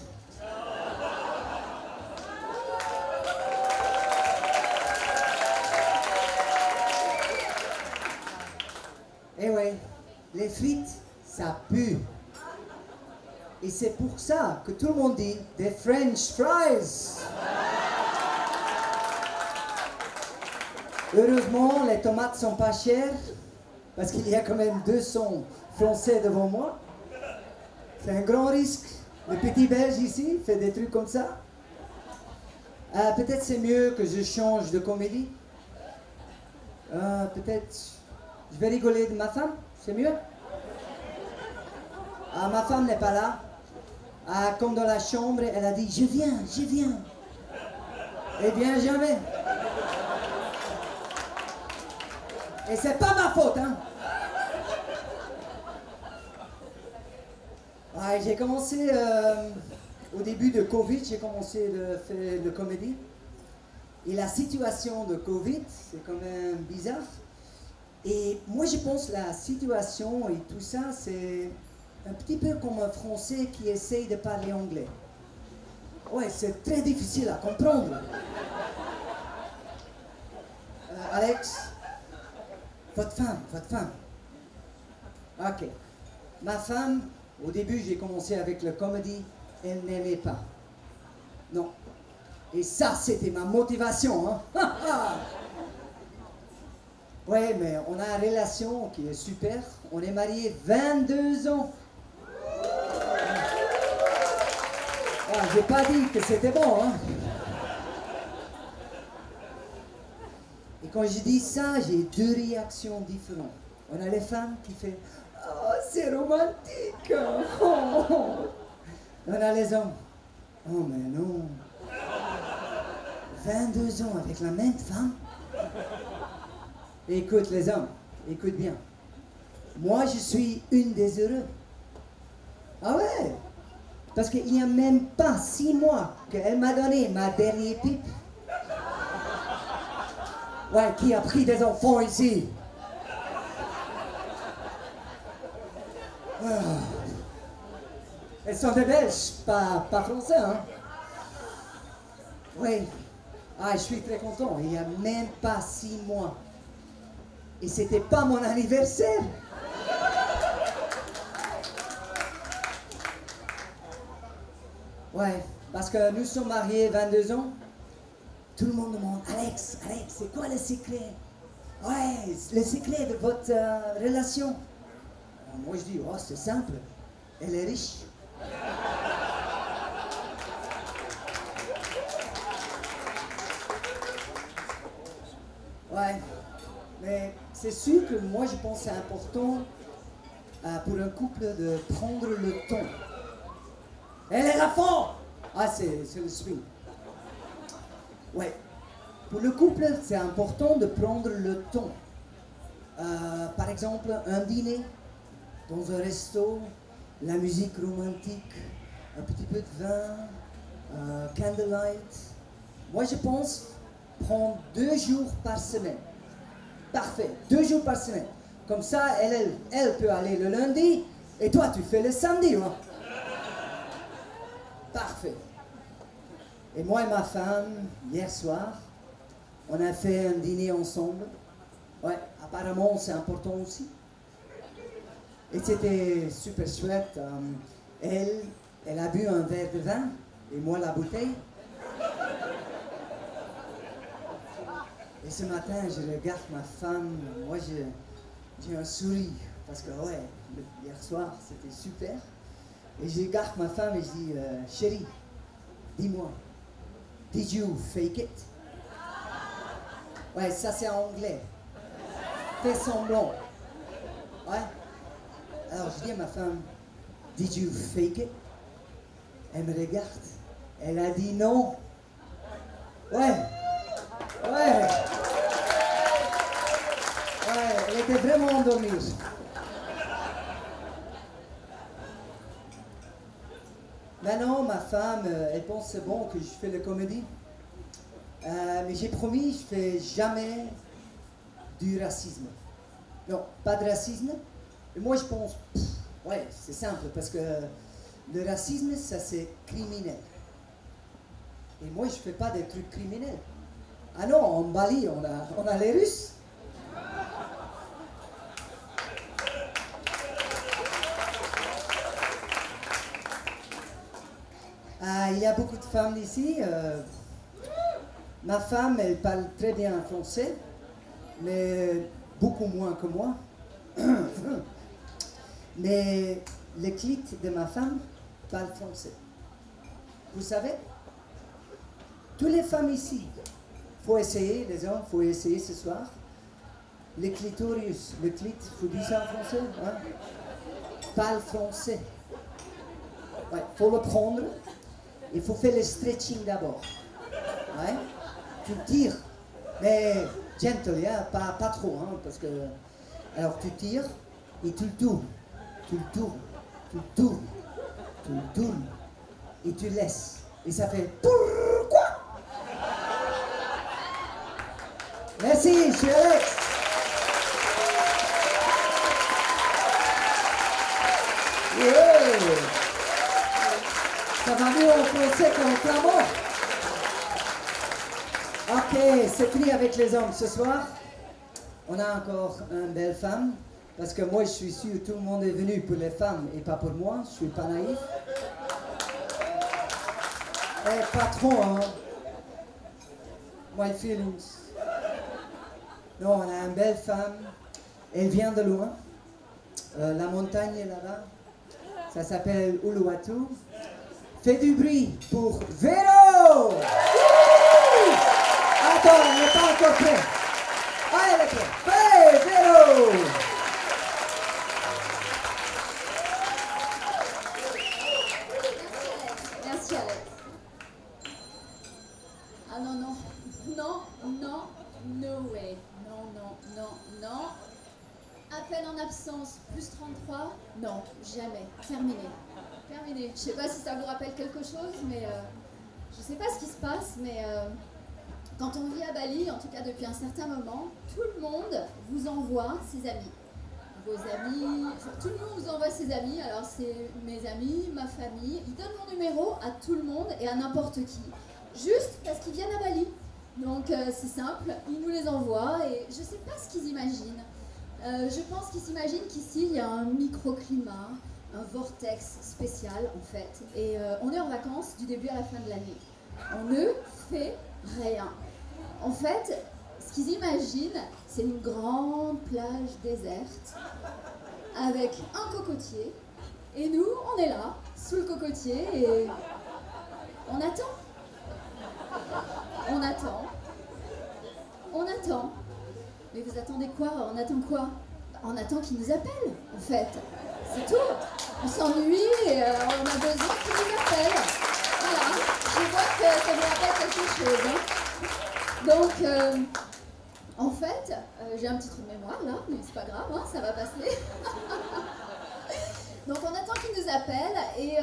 S3: Eh ouais, les frites, ça pue. Et c'est pour ça que tout le monde dit des French fries. Heureusement, les tomates sont pas chères, parce qu'il y a quand même 200 Français devant moi. C'est un grand risque. Le petit Belge ici fait des trucs comme ça. Peut-être c'est mieux que je change de comédie. Peut-être je vais rigoler de ma femme, c'est mieux. Ah, ma femme n'est pas là. Ah, comme dans la chambre, elle a dit « Je viens, je viens ». Elle vient jamais. Et c'est pas ma faute, hein. Ouais, j'ai commencé, au début de Covid, j'ai commencé de faire de comédie. Et la situation de Covid, c'est quand même bizarre. Et moi, je pense que la situation et tout ça, c'est un petit peu comme un Français qui essaye de parler anglais. Ouais, c'est très difficile à comprendre. Alex, votre femme. Ok. Ma femme, au début, j'ai commencé avec la comédie, elle n'aimait pas. Non. Et ça, c'était ma motivation, hein. Ouais, mais on a une relation qui est super. On est mariés 22 ans. Ah, j'ai pas dit que c'était bon, hein. Et quand je dis ça, j'ai deux réactions différentes. On a les femmes qui font « Oh, c'est romantique! Oh. » On a les hommes « Oh, mais non! 22 ans avec la même femme? » Écoute les hommes, écoute bien. Moi, je suis une des heureux. Ah ouais? Parce qu'il n'y a même pas 6 mois qu'elle m'a donné ma dernière pipe. Ouais, qui a pris des enfants ici? Ah. Elles sont des Belges, pas français, hein? Oui. Ah, je suis très content. Il n'y a même pas 6 mois. Et c'était pas mon anniversaire. Ouais, parce que nous sommes mariés 22 ans. Tout le monde demande, Alex, c'est quoi le secret? Ouais, le secret de votre relation. Moi je dis, oh c'est simple, elle est riche. Ouais, mais c'est sûr que moi je pense que c'est important pour un couple de prendre le temps. Elle est la fond! Ah, c'est le swing. Ouais. Pour le couple, c'est important de prendre le temps. Par exemple, un dîner dans un resto, la musique romantique, un petit peu de vin, candlelight. Moi, je pense prendre 2 jours par semaine. Parfait, 2 jours par semaine. Comme ça, elle peut aller le lundi et toi, tu fais le samedi. Hein? Parfait. Et moi et ma femme, hier soir, on a fait un dîner ensemble. Ouais, apparemment, c'est important aussi. Et c'était super chouette. Elle a bu un verre de vin et moi la bouteille. Et ce matin, je regarde ma femme, moi j'ai un sourire, parce que ouais, hier soir c'était super. Et je regarde ma femme et je dis, chérie, dis-moi, did you fake it? Ouais, ça c'est en anglais. Fais semblant. Ouais. Alors je dis à ma femme, did you fake it? Elle me regarde. Elle a dit non. Ouais. Ouais. Ouais, elle était vraiment endormie. Maintenant, ma femme, elle pense c'est bon que je fais la comédie. Mais j'ai promis, je fais jamais du racisme. Non, pas de racisme. Et moi, je pense, ouais, c'est simple, parce que le racisme, ça c'est criminel. Et moi, je fais pas des trucs criminels. Ah non, en Bali, on a les Russes. Il y a beaucoup de femmes ici. Ma femme, elle parle très bien français, mais beaucoup moins que moi. Mais le clit de ma femme parle français. Vous savez, toutes les femmes ici, faut essayer, les hommes, faut essayer ce soir. Le clitorius, le clit, faut dire ça en français, hein? Parle français. Ouais, faut le prendre. Il faut faire le stretching d'abord. Ouais? Tu le tires, mais gentle, hein? Pas trop, hein? Parce que. Alors tu tires et tu le tournes. Tu le tournes, tu le tournes, tu le tournes et tu laisses. Et ça fait pourquoi? Merci, je suis Alex. Yeah. Ça va mieux en français qu'en flamand. Ok, c'est fini avec les hommes ce soir. On a encore une belle femme. Parce que moi, je suis sûr que tout le monde est venu pour les femmes et pas pour moi. Je suis pas naïf. Eh, pas trop, hein. My feelings. Non, on a une belle femme. Elle vient de loin. La montagne est là-bas. Ça s'appelle Uluwatu. Fais du bruit pour Véro! Attends, elle n'est pas encore prête. Ah, elle est prête. Hey, Véro!
S4: Merci Alex. Ah non, non, non, non, no way. Non, non, non, non. Appel en absence, plus 33. Non, jamais. Terminé. Terminé. Je sais pas si ça vous rappelle quelque chose, mais je sais pas ce qui se passe, mais quand on vit à Bali, en tout cas depuis un certain moment, tout le monde vous envoie ses amis. Vos amis, enfin, tout le monde vous envoie ses amis, alors c'est mes amis, ma famille, ils donnent mon numéro à tout le monde et à n'importe qui, juste parce qu'ils viennent à Bali. Donc c'est simple, ils nous les envoient et je sais pas ce qu'ils imaginent. Je pense qu'ils s'imaginent qu'ici il y a un microclimat, un vortex spécial en fait, et on est en vacances du début à la fin de l'année. On ne fait rien. En fait, ce qu'ils imaginent, c'est une grande plage déserte avec un cocotier. Et nous, on est là, sous le cocotier, et on attend. On attend. On attend. Mais vous attendez quoi? On attend quoi? On attend qu'ils nous appellent, en fait. C'est tout. On s'ennuie et on a besoin qu'ils nous appellent. Voilà. Je vois que ça vous rappelle quelque chose. Hein. Donc, en fait, j'ai un petit trou de mémoire là, mais c'est pas grave, hein, ça va passer. Donc on attend qu'ils nous appellent et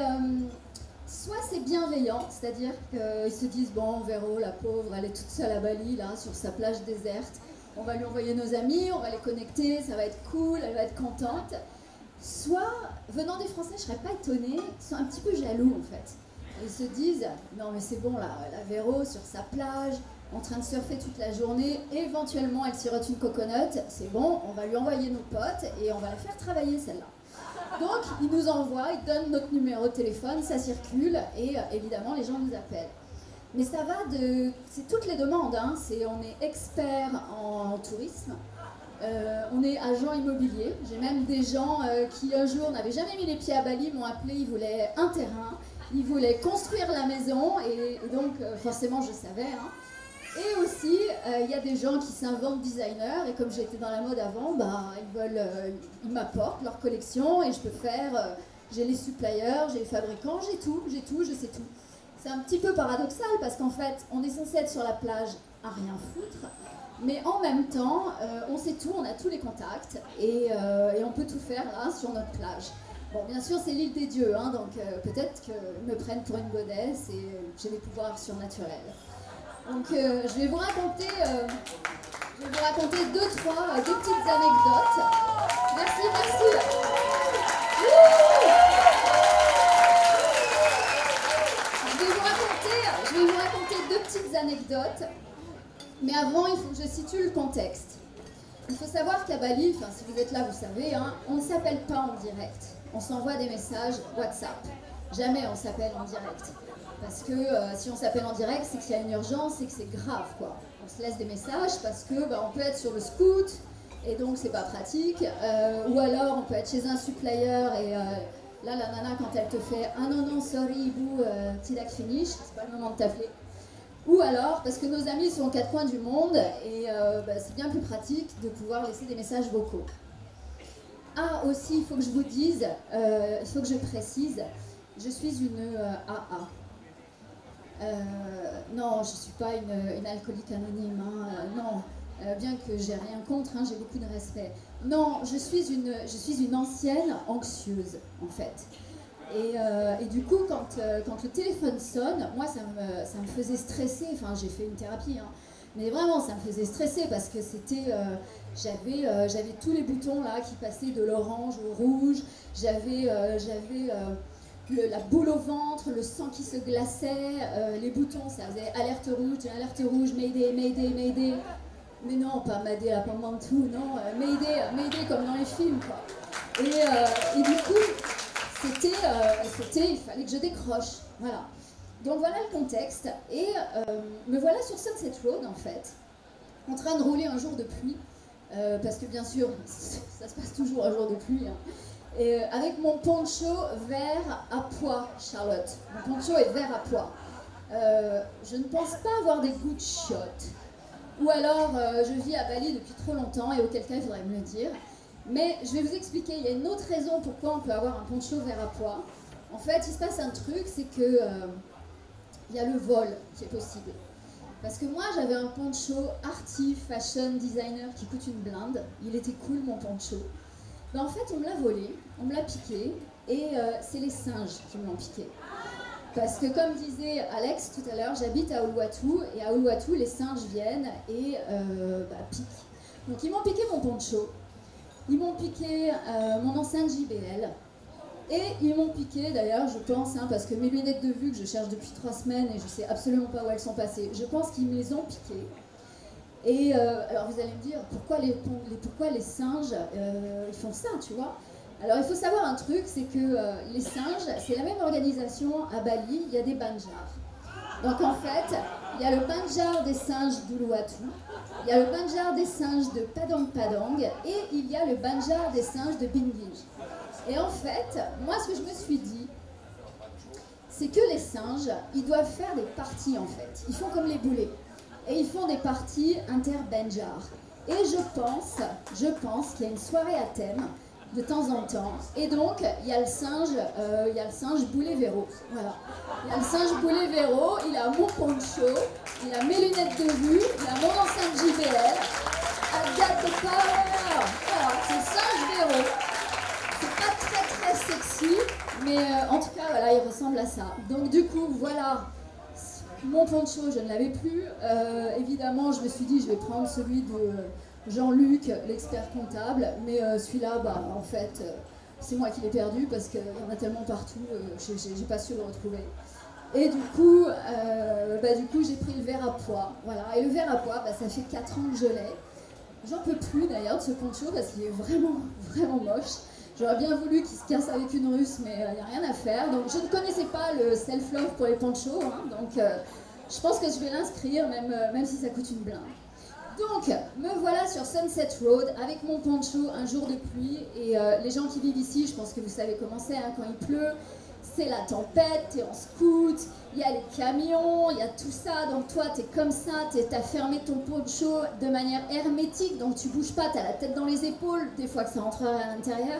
S4: soit c'est bienveillant, c'est-à-dire qu'ils se disent bon, Véro, la pauvre, elle est toute seule à Bali là, sur sa plage déserte, on va lui envoyer nos amis, on va les connecter, ça va être cool, elle va être contente. Soit, venant des Français, je serais pas étonnée, ils sont un petit peu jaloux en fait. Ils se disent non mais c'est bon là, la Véro sur sa plage, en train de surfer toute la journée, éventuellement elle sirote une coconut, c'est bon, on va lui envoyer nos potes et on va la faire travailler celle-là. Donc ils nous envoient, ils donnent notre numéro de téléphone, ça circule et évidemment les gens nous appellent. Mais ça va de... C'est toutes les demandes, hein. On est expert en tourisme, on est agent immobilier. J'ai même des gens qui un jour n'avaient jamais mis les pieds à Bali, m'ont appelé, ils voulaient un terrain, ils voulaient construire la maison, et donc forcément je savais. Hein. Et aussi, il y a des gens qui s'inventent designers, et comme j'étais dans la mode avant, bah, ils m'apportent leur collection, et je peux faire... j'ai les suppliers, j'ai les fabricants, j'ai tout, je sais tout. C'est un petit peu paradoxal, parce qu'en fait, on est censé être sur la plage à rien foutre, mais en même temps, on sait tout, on a tous les contacts, et on peut tout faire là, sur notre plage. Bon, bien sûr, c'est l'île des dieux, hein, donc peut-être qu'ils me prennent pour une godesse, et j'ai des pouvoirs surnaturels. Donc je vais vous raconter deux petites anecdotes. Merci, merci. Je vais vous raconter deux petites anecdotes. Mais avant, il faut que je situe le contexte. Il faut savoir qu'à Bali, enfin si vous êtes là, vous savez, hein, on ne s'appelle pas en direct. On s'envoie des messages WhatsApp. Jamais on s'appelle en direct. Parce que si on s'appelle en direct, c'est qu'il y a une urgence et que c'est grave, quoi. On se laisse des messages parce que on peut être sur le scoot et donc c'est pas pratique. Ou alors on peut être chez un supplier et là la nana quand elle te fait ah non sorry Ibu, tidak finish, c'est pas le moment de t'appeler. Ou alors parce que nos amis sont aux quatre coins du monde et c'est bien plus pratique de pouvoir laisser des messages vocaux. Ah aussi, il faut que je vous dise, il faut que je précise, je suis une AA. Non, je ne suis pas une alcoolique anonyme, hein, non, bien que j'ai rien contre, hein, j'ai beaucoup de respect. Non, je suis une ancienne anxieuse, en fait. Et du coup, quand le téléphone sonne, moi, ça me faisait stresser, enfin, j'ai fait une thérapie, hein, mais vraiment, ça me faisait stresser parce que c'était... j'avais tous les boutons, là, qui passaient de l'orange au rouge, j'avais la boule au ventre, le sang qui se glaçait, les boutons, ça faisait alerte rouge, mayday, mayday, mayday. Mais non, pas Mayday, la pomme en tout, non, mayday comme dans les films, quoi. Et du coup, il fallait que je décroche, voilà. Donc voilà le contexte, et me voilà sur Sunset Road, en fait, en train de rouler un jour de pluie, parce que bien sûr, ça se passe toujours un jour de pluie, hein. Et avec mon poncho vert à pois, Charlotte. Mon poncho est vert à pois. Je ne pense pas avoir des goûts de chiottes. Ou alors, je vis à Bali depuis trop longtemps et auquel cas, il faudrait me le dire. Mais je vais vous expliquer, il y a une autre raison pourquoi on peut avoir un poncho vert à pois. En fait, il se passe un truc, c'est que il y a le vol qui est possible. Parce que moi, j'avais un poncho arty, fashion, designer qui coûte une blinde. Il était cool, mon poncho. Ben, en fait, on me l'a volé, on me l'a piqué, et c'est les singes qui me l'ont piqué. Parce que comme disait Alex tout à l'heure, j'habite à Uluwatu, et à Uluwatu, les singes viennent et piquent. Donc ils m'ont piqué mon poncho, ils m'ont piqué mon enceinte JBL, et ils m'ont piqué, d'ailleurs, je pense, hein, parce que mes lunettes de vue que je cherche depuis 3 semaines, et je sais absolument pas où elles sont passées, je pense qu'ils me les ont piquées. Et alors vous allez me dire, pourquoi les singes ils font ça, tu vois? Alors il faut savoir un truc, c'est que les singes, c'est la même organisation à Bali, il y a des banjars. Donc en fait, il y a le banjar des singes d'Uluwatu, il y a le banjar des singes de Padang Padang, et il y a le banjar des singes de Bingij. Et en fait, moi ce que je me suis dit, c'est que les singes, ils doivent faire des parties en fait. Ils font comme les boulets. Et ils font des parties inter-banjar. Et je pense qu'il y a une soirée à thème de temps en temps. Et donc, il y a le singe Boulet-Véro. Voilà. Il y a le singe Boulet-Véro, il a mon poncho, il a mes lunettes de vue, il a mon enceinte JBL. I got the power! Voilà, c'est singe Véro. C'est pas très sexy, mais en tout cas, voilà, il ressemble à ça. Donc du coup, voilà. Mon poncho, je ne l'avais plus. Évidemment, je me suis dit, je vais prendre celui de Jean-Luc, l'expert comptable. Mais celui-là, en fait, c'est moi qui l'ai perdu parce qu'il y en a tellement partout, j'ai pas su le retrouver. Et du coup, j'ai pris le verre à pois. Voilà. Et le verre à pois, ça fait 4 ans que je l'ai. J'en peux plus d'ailleurs de ce poncho parce qu'il est vraiment moche. J'aurais bien voulu qu'il se casse avec une russe, mais il n'y a rien à faire. Donc je ne connaissais pas le self-love pour les ponchos, hein, donc Je pense que je vais l'inscrire, même si ça coûte une blinde. Donc, me voilà sur Sunset Road avec mon poncho un jour de pluie. Et les gens qui vivent ici, je pense que vous savez comment c'est, hein, quand il pleut, c'est la tempête, t'es en scoot, il y a les camions, il y a tout ça. Donc toi, t'es comme ça, t'as fermé ton poncho de manière hermétique, donc tu bouges pas, t'as la tête dans les épaules, des fois que ça rentrerait à l'intérieur.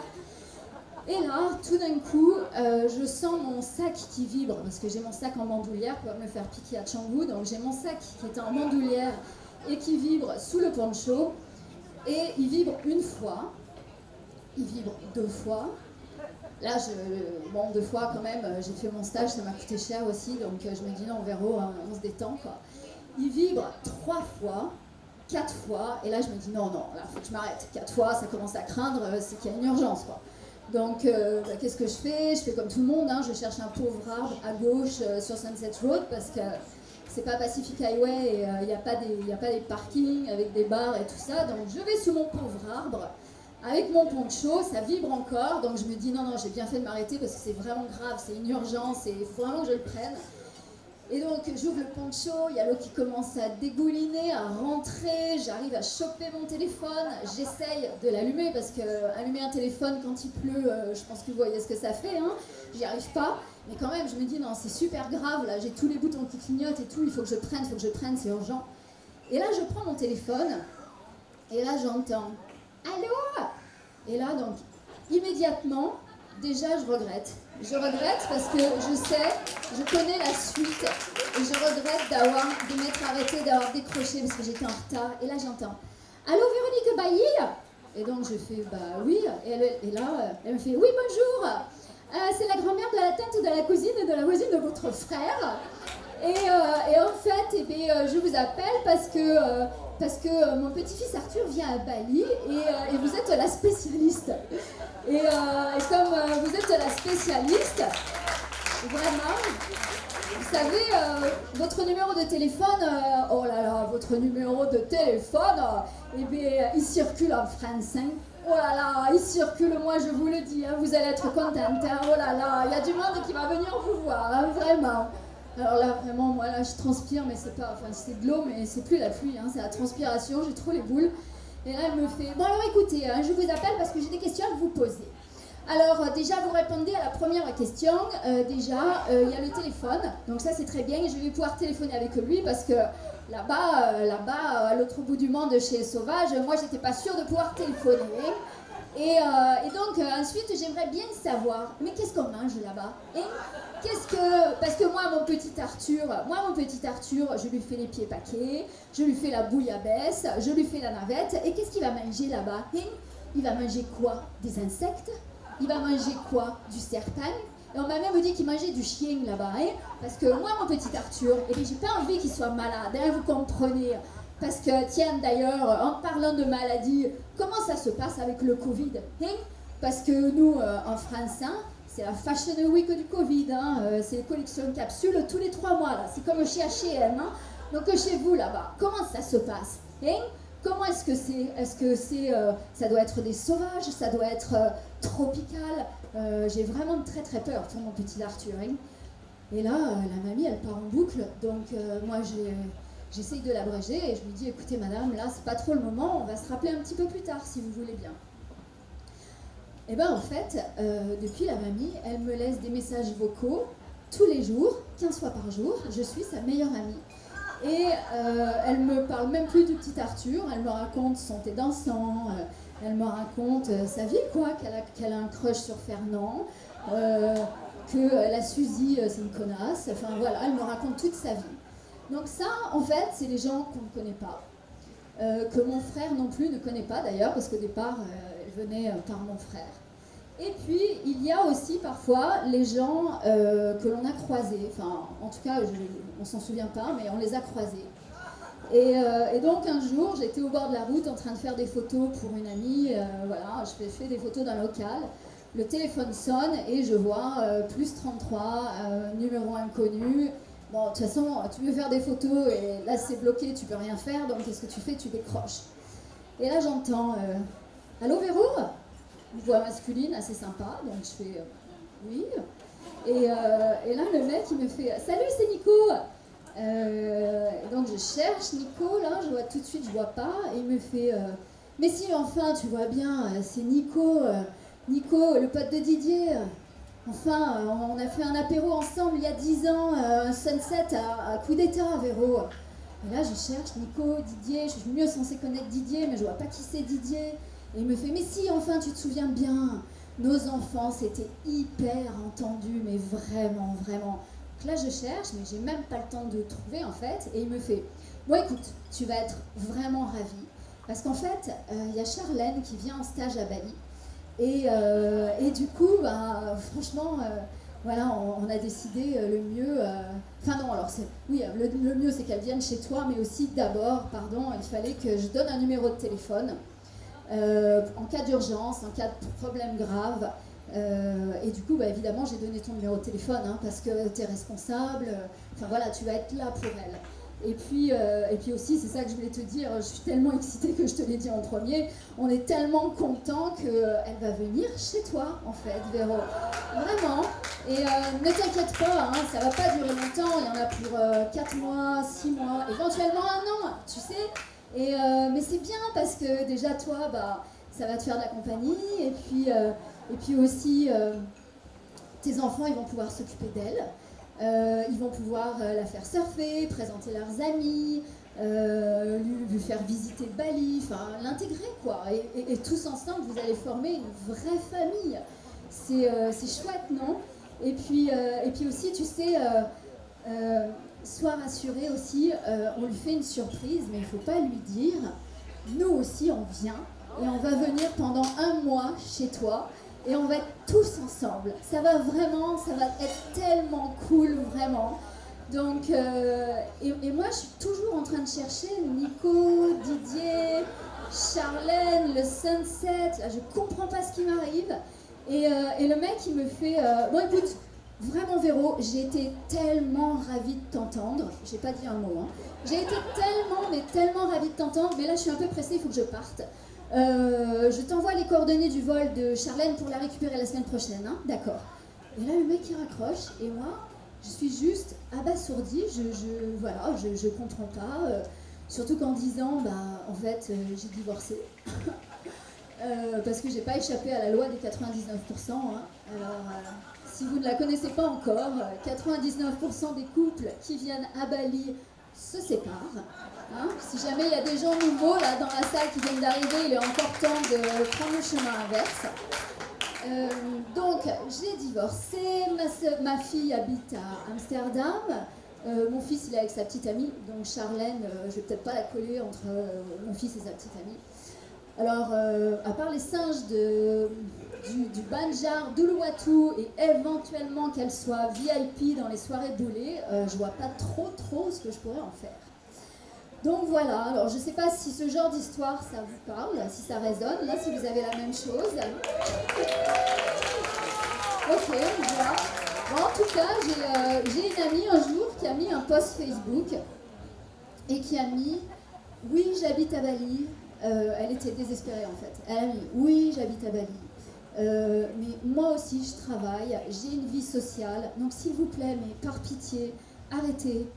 S4: Et là, tout d'un coup, je sens mon sac qui vibre, parce que j'ai mon sac en bandoulière pour me faire piquer à Canggu, donc j'ai mon sac qui est en bandoulière et qui vibre sous le poncho, et il vibre une fois, il vibre 2 fois. Là, bon, 2 fois quand même, j'ai fait mon stage, ça m'a coûté cher aussi, donc je me dis non, Véro, hein, on se détend, quoi. Il vibre 3 fois, 4 fois, et là je me dis non, là, faut que je m'arrête. 4 fois, ça commence à craindre, c'est qu'il y a une urgence, quoi. Donc, qu'est-ce que je fais? Je fais comme tout le monde, hein, je cherche un pauvre arbre à gauche sur Sunset Road, parce que c'est pas Pacific Highway et il n'y a pas des parkings avec des bars et tout ça. Donc je vais sous mon pauvre arbre avec mon poncho, ça vibre encore. Donc je me dis non, j'ai bien fait de m'arrêter parce que c'est vraiment grave, c'est une urgence et il faut vraiment que je le prenne. Et donc j'ouvre le poncho, il y a l'eau qui commence à dégouliner, à rentrer, j'arrive à choper mon téléphone, j'essaye de l'allumer parce que allumer un téléphone quand il pleut, je pense que vous voyez ce que ça fait, hein. J'y arrive pas. Mais quand même, je me dis, non, c'est super grave, là, j'ai tous les boutons qui clignotent et tout, il faut que je prenne, c'est urgent. Et là, je prends mon téléphone, et là, j'entends, allô? Et là, donc, immédiatement, déjà, je regrette. Je regrette parce que je sais, je connais la suite, et je regrette de m'être arrêtée, d'avoir décroché parce que j'étais en retard. Et là, j'entends, allô, Véronique Bailly? Et donc, je fais, bah oui, et là, elle me fait, oui, bonjour. C'est la grand-mère de la tante de la cousine et de la voisine de votre frère. Et en fait, je vous appelle parce que mon petit-fils Arthur vient à Bali et vous êtes la spécialiste. Et comme vous êtes la spécialiste, vraiment, vous savez, votre numéro de téléphone, oh là là, votre numéro de téléphone, il circule en France, hein. Oh là là, il circule, moi je vous le dis, hein, vous allez être contente, hein, oh là là, il y a du monde qui va venir vous voir, hein, vraiment. Alors là, vraiment, moi là, je transpire, mais c'est pas, enfin c'est de l'eau, mais c'est plus la pluie, hein, c'est la transpiration, j'ai trop les boules. Et là, elle me fait, bon alors écoutez, hein, je vous appelle parce que j'ai des questions à vous poser. Alors déjà, vous répondez à la première question, il y a le téléphone, donc ça c'est très bien, et je vais pouvoir téléphoner avec lui parce que là-bas, à l'autre bout du monde, chez Sauvage, moi j'étais pas sûre de pouvoir téléphoner. Et donc ensuite j'aimerais bien savoir, mais qu'est-ce qu'on mange là-bas, hein? Parce que moi mon petit Arthur, je lui fais les pieds paquets, je lui fais la bouillabaisse, je lui fais la navette, et qu'est-ce qu'il va manger là-bas, hein? Il va manger quoi? Des insectes? Il va manger quoi? Du serpent? Et on m'a même dit qu'il mangeait du chien là-bas, hein? Parce que moi, mon petit Arthur, j'ai pas envie qu'il soit malade, hein, vous comprenez? Parce que, tiens, d'ailleurs, en parlant de maladie, comment ça se passe avec le Covid, hein? Parce que nous, en France, hein, c'est la Fashion Week du Covid, hein, c'est les collections capsules tous les 3 mois, là. C'est comme chez H&M, hein? Donc chez vous, là-bas, comment ça se passe, hein? Comment est-ce que c'est? Est-ce que ça doit être des sauvages? Ça doit être tropical? J'ai vraiment très très peur pour mon petit Arthur, hein. Et là, la mamie, elle part en boucle, donc moi j'essaye de l'abréger et je lui dis, écoutez madame, là c'est pas trop le moment, on va se rappeler un petit peu plus tard si vous voulez bien. Et ben en fait, depuis la mamie, elle me laisse des messages vocaux tous les jours, 15 fois par jour, je suis sa meilleure amie. Et elle me parle même plus du petit Arthur, elle me raconte son thé dansant, elle me raconte sa vie, quoi, qu'elle a un crush sur Fernand, que la Suzy, c'est une connasse, enfin voilà, elle me raconte toute sa vie. Donc ça, en fait, c'est les gens qu'on ne connaît pas, que mon frère non plus ne connaît pas d'ailleurs, parce qu'au départ, elle venait par mon frère. Et puis, il y a aussi parfois les gens que l'on a croisés, enfin, en tout cas, on s'en souvient pas, mais on les a croisés. Et donc, un jour, j'étais au bord de la route en train de faire des photos pour une amie, voilà, je fais des photos d'un local. Le téléphone sonne et je vois plus 33, numéro inconnu. Bon, de toute façon, tu veux faire des photos et là, c'est bloqué, tu peux rien faire, donc qu'est-ce que tu fais? Tu décroches. Et là, j'entends « Allô, Véro ?» Une voix masculine assez sympa, donc je fais oui. Et là, le mec, il me fait « Salut, c'est Nico. Donc je cherche Nico, là, je vois tout de suite, je vois pas, et il me fait mais si, enfin, tu vois bien, c'est Nico, Nico, le pote de Didier. Enfin, on a fait un apéro ensemble il y a 10 ans, un sunset à coup d'état, Véro. Et là, je cherche Nico, Didier, je suis mieux censée connaître Didier, mais je vois pas qui c'est Didier. Et il me fait mais si, enfin, tu te souviens bien, nos enfants, c'était hyper entendu, mais vraiment, vraiment. Donc là, je cherche, mais j'ai même pas le temps de trouver, en fait. Et il me fait, bon, écoute, tu vas être vraiment ravie. Parce qu'en fait, il y a Charlène qui vient en stage à Bali. Et du coup, bah, franchement, voilà, on a décidé le mieux... Enfin non, alors, oui, le mieux, c'est qu'elle vienne chez toi, mais aussi d'abord, pardon, il fallait que je donne un numéro de téléphone en cas d'urgence, en cas de problème grave. Et du coup, bah, évidemment, j'ai donné ton numéro de téléphone, hein, parce que tu es responsable. Enfin voilà, tu vas être là pour elle. Et puis aussi, c'est ça que je voulais te dire, je suis tellement excitée que je te l'ai dit en premier, on est tellement content qu'elle va venir chez toi, en fait, Véro. Vraiment. Et ne t'inquiète pas, hein, ça va pas durer longtemps, il y en a pour 4 mois, 6 mois, éventuellement 1 an, tu sais. Mais c'est bien parce que déjà, toi, bah, ça va te faire de la compagnie, et puis aussi, tes enfants, ils vont pouvoir s'occuper d'elle. Ils vont pouvoir la faire surfer, présenter leurs amis, lui faire visiter Bali, enfin l'intégrer quoi. Et tous ensemble, vous allez former une vraie famille. C'est chouette, non? Et puis aussi, tu sais, sois rassuré aussi, on lui fait une surprise, mais il ne faut pas lui dire. Nous aussi, on vient et on va venir pendant 1 mois chez toi. Et on va être tous ensemble. Ça va être tellement cool, vraiment. Donc, et moi, je suis toujours en train de chercher Nico, Didier, Charlène, le sunset. Là, je comprends pas ce qui m'arrive. Et le mec, il me fait bon, écoute, vraiment, Véro, j'ai été tellement ravie de t'entendre. J'ai pas dit un mot, hein. J'ai été tellement ravie de t'entendre. Mais là, je suis un peu pressée, il faut que je parte. Je t'envoie les coordonnées du vol de Charlène pour la récupérer la semaine prochaine, hein? D'accord. Et là, le mec, il raccroche, et moi, je suis juste abasourdie, je comprends pas, surtout qu'en 10 ans, bah, en fait, j'ai divorcé, parce que j'ai pas échappé à la loi des 99%, hein. Alors, si vous ne la connaissez pas encore, 99% des couples qui viennent à Bali se séparent. Hein, si jamais il y a des gens nouveaux là dans la salle qui viennent d'arriver, il est encore temps de prendre le chemin inverse. Donc j'ai divorcé, ma fille habite à Amsterdam, mon fils il est avec sa petite amie, donc Charlène, je vais peut-être pas la coller entre mon fils et sa petite amie. Alors à part les singes du Banjar, d'Uluwatu et éventuellement qu'elle soit VIP dans les soirées boulées, je vois pas trop ce que je pourrais en faire. Donc voilà, alors je ne sais pas si ce genre d'histoire ça vous parle, si ça résonne, là si vous avez la même chose. Ok, on voit. Bon, en tout cas, j'ai une amie un jour qui a mis un post Facebook et qui a mis « Oui, j'habite à Bali ». Elle était désespérée en fait. Elle a mis « Oui, j'habite à Bali ». Mais moi aussi je travaille, j'ai une vie sociale, donc s'il vous plaît, mais par pitié, arrêtez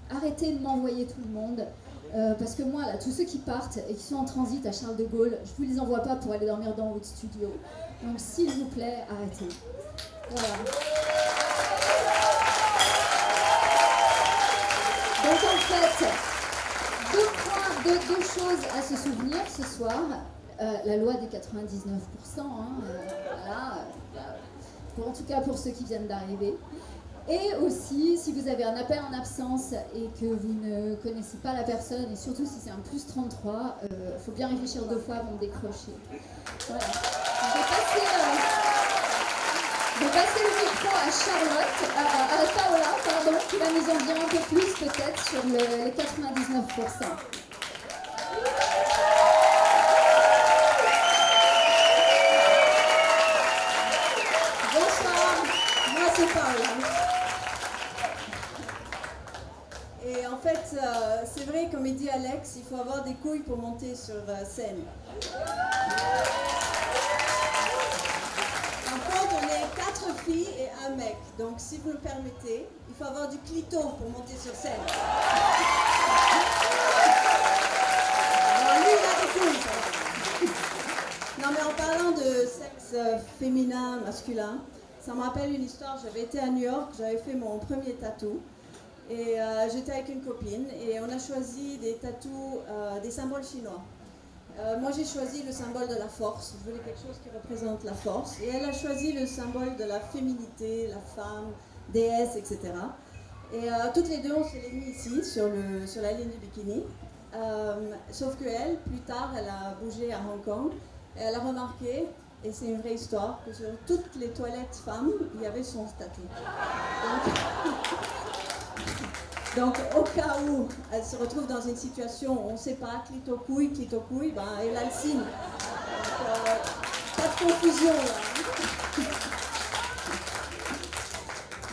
S4: de m'envoyer tout le monde. Parce que moi, là, tous ceux qui partent et qui sont en transit à Charles de Gaulle, je vous les envoie pas pour aller dormir dans votre studio. Donc, s'il vous plaît, arrêtez. Voilà. Donc, en fait, deux choses à se souvenir ce soir. La loi des 99%, hein, voilà, en tout cas pour ceux qui viennent d'arriver. Et aussi, si vous avez un appel en absence et que vous ne connaissez pas la personne, et surtout si c'est un +33, il faut bien réfléchir 2 fois avant de décrocher. Voilà. Je vais passer le micro à Charlotte, à Paola, pardon, qui va nous en dire un peu plus peut-être sur les 99%.
S5: Bonsoir, moi c'est Paola. Et en fait, c'est vrai, comme il dit Alex, il faut avoir des couilles pour monter sur scène. Par contre, on est 4 filles et 1 mec. Alec. Donc, si vous le permettez, il faut avoir du clito pour monter sur scène. Alors, lui, il a des couilles, ça va. Non, mais en parlant de sexe féminin, masculin, ça me rappelle une histoire. J'avais été à New York, j'avais fait mon premier tatou. Et j'étais avec une copine et on a choisi des tatous, des symboles chinois. Moi j'ai choisi le symbole de la force, je voulais quelque chose qui représente la force. Et elle a choisi le symbole de la féminité, la femme, déesse, etc. Et toutes les deux on se l'est mis ici, sur la ligne du bikini. Sauf qu'elle, plus tard, elle a bougé à Hong Kong et elle a remarqué, et c'est une vraie histoire, que sur toutes les toilettes femmes, il y avait son tatou. Donc, au cas où elle se retrouve dans une situation où on ne sait pas, clito-couille, ben, elle a le signe. Donc, pas de confusion là.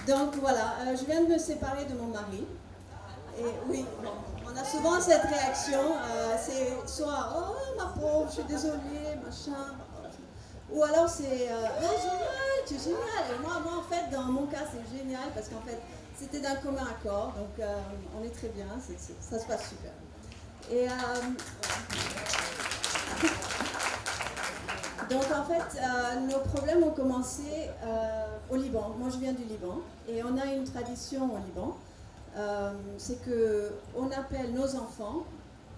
S5: Donc voilà, je viens de me séparer de mon mari. Et oui, bon, on a souvent cette réaction, c'est soit « Oh ma pauvre, je suis désolée, machin ». Ou alors c'est « Oh génial, tu es génial ». Et moi en fait, dans mon cas, c'est génial parce qu'en fait, c'était d'un commun accord, donc on est très bien, ça se passe super. Et donc en fait, nos problèmes ont commencé au Liban. Moi je viens du Liban et on a une tradition au Liban, c'est qu'on appelle nos enfants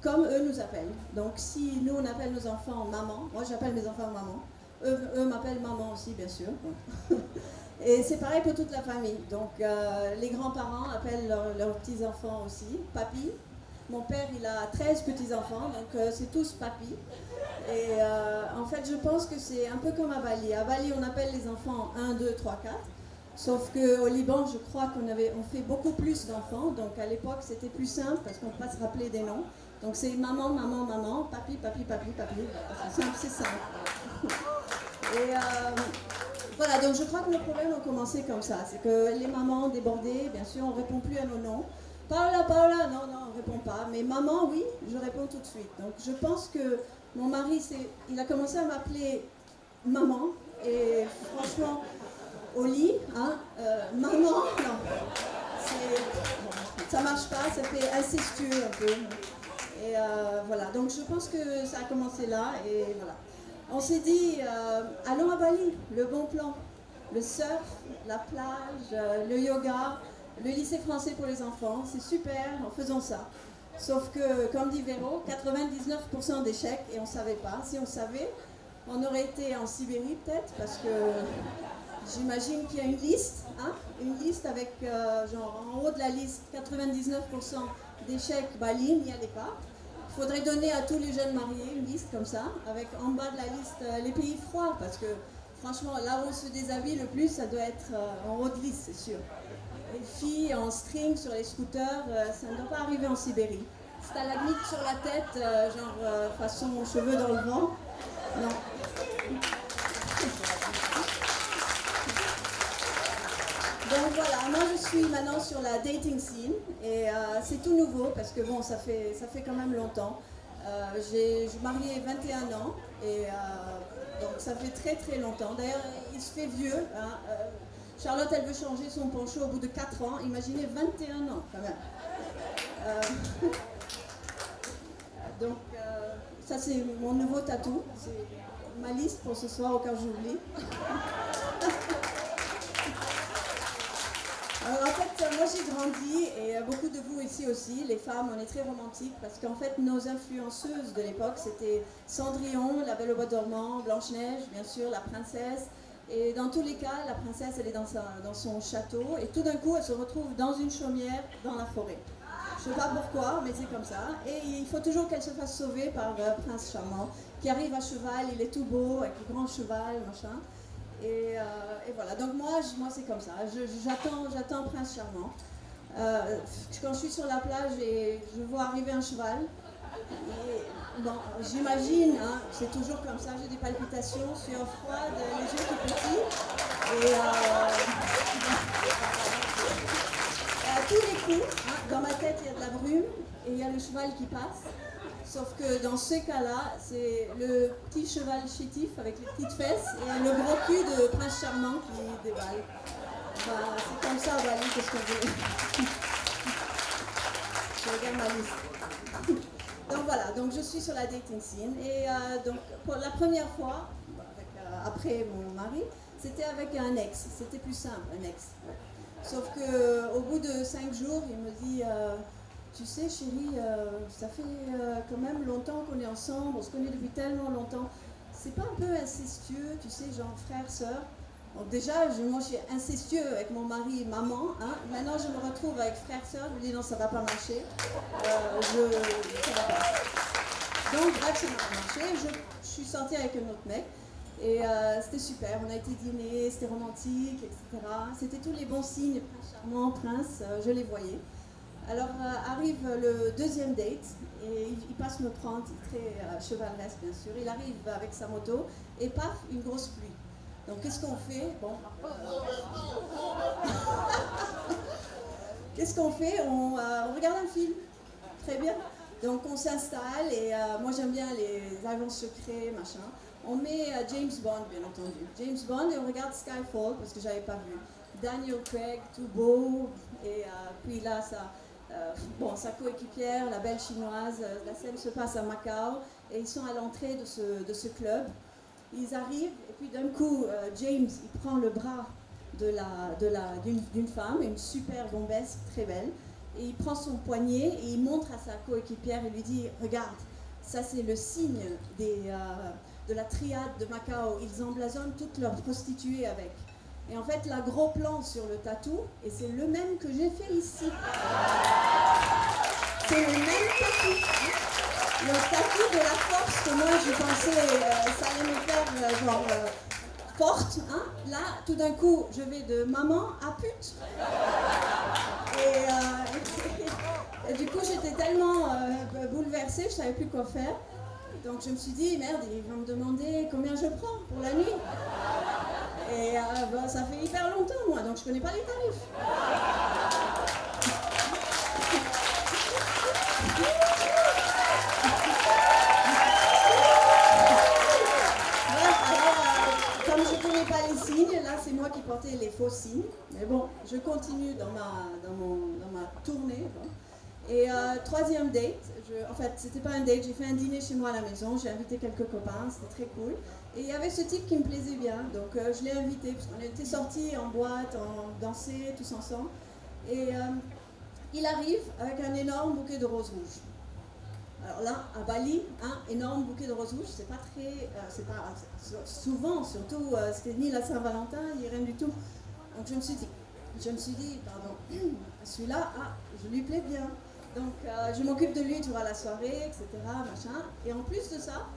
S5: comme eux nous appellent. Donc si nous on appelle nos enfants maman, moi j'appelle mes enfants maman, eux m'appellent maman aussi bien sûr. Et c'est pareil pour toute la famille. Donc les grands-parents appellent leurs petits-enfants aussi papy. Mon père, il a 13 petits-enfants, donc c'est tous papy. Et en fait, je pense que c'est un peu comme à Bali. À Bali, on appelle les enfants 1, 2, 3, 4. Sauf qu'au Liban, je crois qu'on fait beaucoup plus d'enfants. Donc à l'époque, c'était plus simple parce qu'on ne peut pas se rappeler des noms. Donc c'est maman, maman, maman, papy, papy, papy, papy. C'est simple, c'est simple. Et voilà, donc je crois que nos problèmes ont commencé comme ça. C'est que les mamans débordées, bien sûr, on ne répond plus à nos noms. Paola, Paola, non, on ne répond pas. Mais maman, oui, je réponds tout de suite. Donc je pense que mon mari, il a commencé à m'appeler maman. Et franchement, au lit, hein, maman, non. Ça ne marche pas, ça fait incestueux un peu. Et voilà, donc je pense que ça a commencé là. Et voilà. On s'est dit, allons à Bali, le bon plan. Le surf, la plage, le yoga, le lycée français pour les enfants, c'est super, faisons ça. Sauf que, comme dit Véro, 99% d'échecs et on ne savait pas. Si on savait, on aurait été en Sibérie peut-être, parce que j'imagine qu'il y a une liste, hein, une liste avec, genre en haut de la liste, 99% d'échecs, Bali, n'y allez pas. Il faudrait donner à tous les jeunes mariés une liste comme ça, avec en bas de la liste les pays froids, parce que franchement, là où on se déshabille le plus, ça doit être en haut de liste, c'est sûr. Les filles en string sur les scooters, ça ne doit pas arriver en Sibérie. Stalagmite sur la tête, genre façon cheveux dans le vent, non. Donc voilà, moi je suis maintenant sur la dating scene et c'est tout nouveau parce que bon, ça fait quand même longtemps. Je suis mariée 21 ans et donc ça fait très très longtemps. D'ailleurs, il se fait vieux. Hein, Charlotte, elle veut changer son poncho au bout de 4 ans. Imaginez 21 ans quand même. Donc ça c'est mon nouveau tatou. C'est ma liste pour ce soir au cas où j'oublie. Alors en fait, moi j'ai grandi, et beaucoup de vous ici aussi, les femmes, on est très romantiques, parce qu'en fait nos influenceuses de l'époque, c'était Cendrillon, La Belle au Bois dormant, Blanche-Neige, bien sûr, la princesse, et dans tous les cas, la princesse, elle est dans son château, et tout d'un coup, elle se retrouve dans une chaumière, dans la forêt. Je ne sais pas pourquoi, mais c'est comme ça, et il faut toujours qu'elle se fasse sauver par Prince Charmant, qui arrive à cheval, il est tout beau, avec le grand cheval, machin. Et voilà, donc moi c'est comme ça, j'attends Prince Charmant. Quand je suis sur la plage et je vois arriver un cheval, et, bon, j'imagine, hein, c'est toujours comme ça, j'ai des palpitations, sueur froide, les yeux tout petits, et à tous les coups, hein, dans ma tête il y a de la brume, et il y a le cheval qui passe. Sauf que dans ce cas-là, c'est le petit cheval chétif avec les petites fesses et le gros cul de Prince Charmant qui déballe. Bah, c'est comme ça, Bali, qu'est-ce qu'on veut. Je regarde ma liste. Donc voilà, donc je suis sur la dating scene et donc pour la première fois, après mon mari, c'était avec un ex. C'était plus simple, un ex. Sauf que au bout de 5 jours, il me dit tu sais chérie, ça fait quand même longtemps qu'on est ensemble, on se connaît depuis tellement longtemps. C'est pas un peu incestueux, tu sais, genre frère, sœur. Donc déjà, moi je suis incestueux avec mon mari et maman. Hein. Maintenant je me retrouve avec frère, sœur, je me dis non, ça va pas marcher. Ça va pas. Donc bref, ça m'a marché. Je suis sortie avec un autre mec. Et c'était super, on a été dîner, c'était romantique, etc. C'était tous les bons signes, prince charmant, prince, je les voyais. Alors arrive le deuxième date, et il passe me prendre, il est très chevaleresque bien sûr. Il arrive avec sa moto, et paf, une grosse pluie. Donc qu'est-ce qu'on fait? Bon. Qu'est-ce qu'on fait? On regarde un film. Très bien. Donc on s'installe et moi j'aime bien les agents secrets, machin. On met James Bond, bien entendu. James Bond et on regarde Skyfall parce que j'avais pas vu. Daniel Craig, tout beau. Et puis là, sa coéquipière, la belle chinoise. La scène se passe à Macao et ils sont à l'entrée de ce club. Ils arrivent et puis d'un coup, James, il prend le bras d'une femme, une super bombesque, très belle. Et il prend son poignet et il montre à sa coéquipière et lui dit « Regarde, ça c'est le signe de la triade de Macao. Ils emblazonnent toutes leurs prostituées avec. » Et en fait, là, gros plan sur le tatou, et c'est le même que j'ai fait ici. C'est le même tatou. Le tatou de la force que moi je pensais ça allait me faire forte. Hein. Là, tout d'un coup, je vais de maman à pute. Et du coup, j'étais tellement bouleversée, je ne savais plus quoi faire. Donc je me suis dit, merde, ils vont me demander combien je prends pour la nuit. Et ça fait hyper longtemps, moi, donc je ne connais pas les tarifs. Comme je ne connais pas les signes, là c'est moi qui portais les faux signes. Mais bon, je continue dans ma tournée. Bon. Et troisième date, en fait c'était pas un date, j'ai fait un dîner chez moi à la maison, j'ai invité quelques copains, c'était très cool. Et il y avait ce type qui me plaisait bien, donc je l'ai invité, parce qu'on était sortis en boîte, on dansait tous ensemble. Et il arrive avec un énorme bouquet de roses rouges. Alors là, à Bali, un énorme bouquet de roses rouges, c'est pas souvent, surtout, c'était ni la Saint-Valentin, ni rien du tout. Donc je me suis dit, pardon, celui-là, je lui plais bien. Donc je m'occupe de lui durant la soirée, etc. Machin. Et en plus de ça,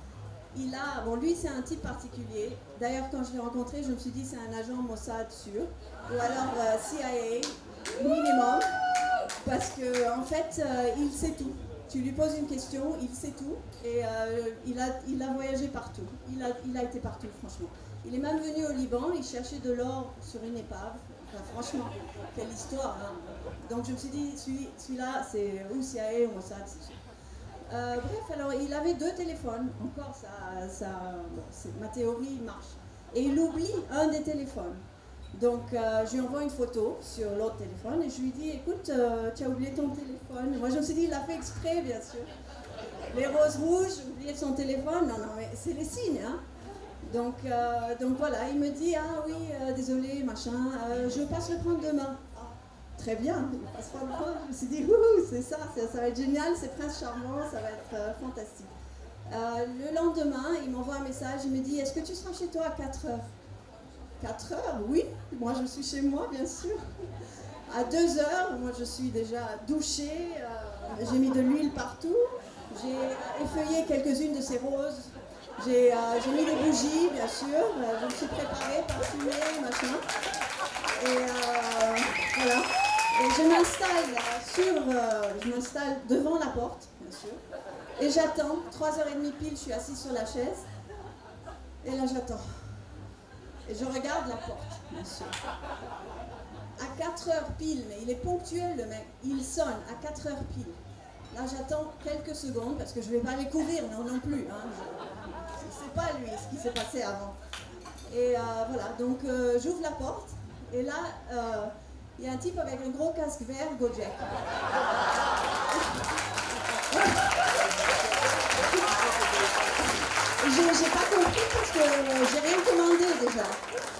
S5: lui c'est un type particulier. D'ailleurs quand je l'ai rencontré, je me suis dit c'est un agent Mossad sûr. Ou alors CIA, minimum. Parce que en fait, il sait tout. Tu lui poses une question, il sait tout. Et il a voyagé partout. Il a été partout, franchement. Il est même venu au Liban, il cherchait de l'or sur une épave. Enfin, franchement, quelle histoire. Hein. Donc je me suis dit, celui-là, c'est ou CIA ou Mossad, c'est sûr. Bref, alors il avait 2 téléphones. Encore, ma théorie marche. Et il oublie un des téléphones. Donc je lui envoie une photo sur l'autre téléphone et je lui dis, écoute, tu as oublié ton téléphone. Moi je me suis dit, il l'a fait exprès, bien sûr. Les roses rouges, oublier son téléphone, non, mais c'est les signes, hein. Donc voilà, il me dit, ah oui, désolé, machin, je passe le prendre demain. Ah, très bien, il passe pas le prendre. Je me suis dit, c'est ça va être génial, c'est prince charmant, ça va être fantastique. Le lendemain, il m'envoie un message, il me dit, est-ce que tu seras chez toi à 4 heures? 4 heures, oui, moi je suis chez moi, bien sûr. À 2 heures, moi je suis déjà douchée, j'ai mis de l'huile partout, j'ai effeuillé quelques-unes de ces roses. J'ai mis des bougies, bien sûr, je me suis préparée, parfumée, machin. Et voilà. Et je m'installe devant la porte, bien sûr. Et j'attends, 3h30 pile, je suis assise sur la chaise. Et là, j'attends. Et je regarde la porte, bien sûr. À 4h pile, mais il est ponctuel, le mec. Il sonne à 4h pile. Là, j'attends quelques secondes, parce que je ne vais pas les courir, non plus. Hein. C'est pas lui ce qui s'est passé avant. Et voilà, donc j'ouvre la porte Et là, il y a un type avec un gros casque vert, Gojek. J'ai pas compris parce que j'ai rien commandé déjà.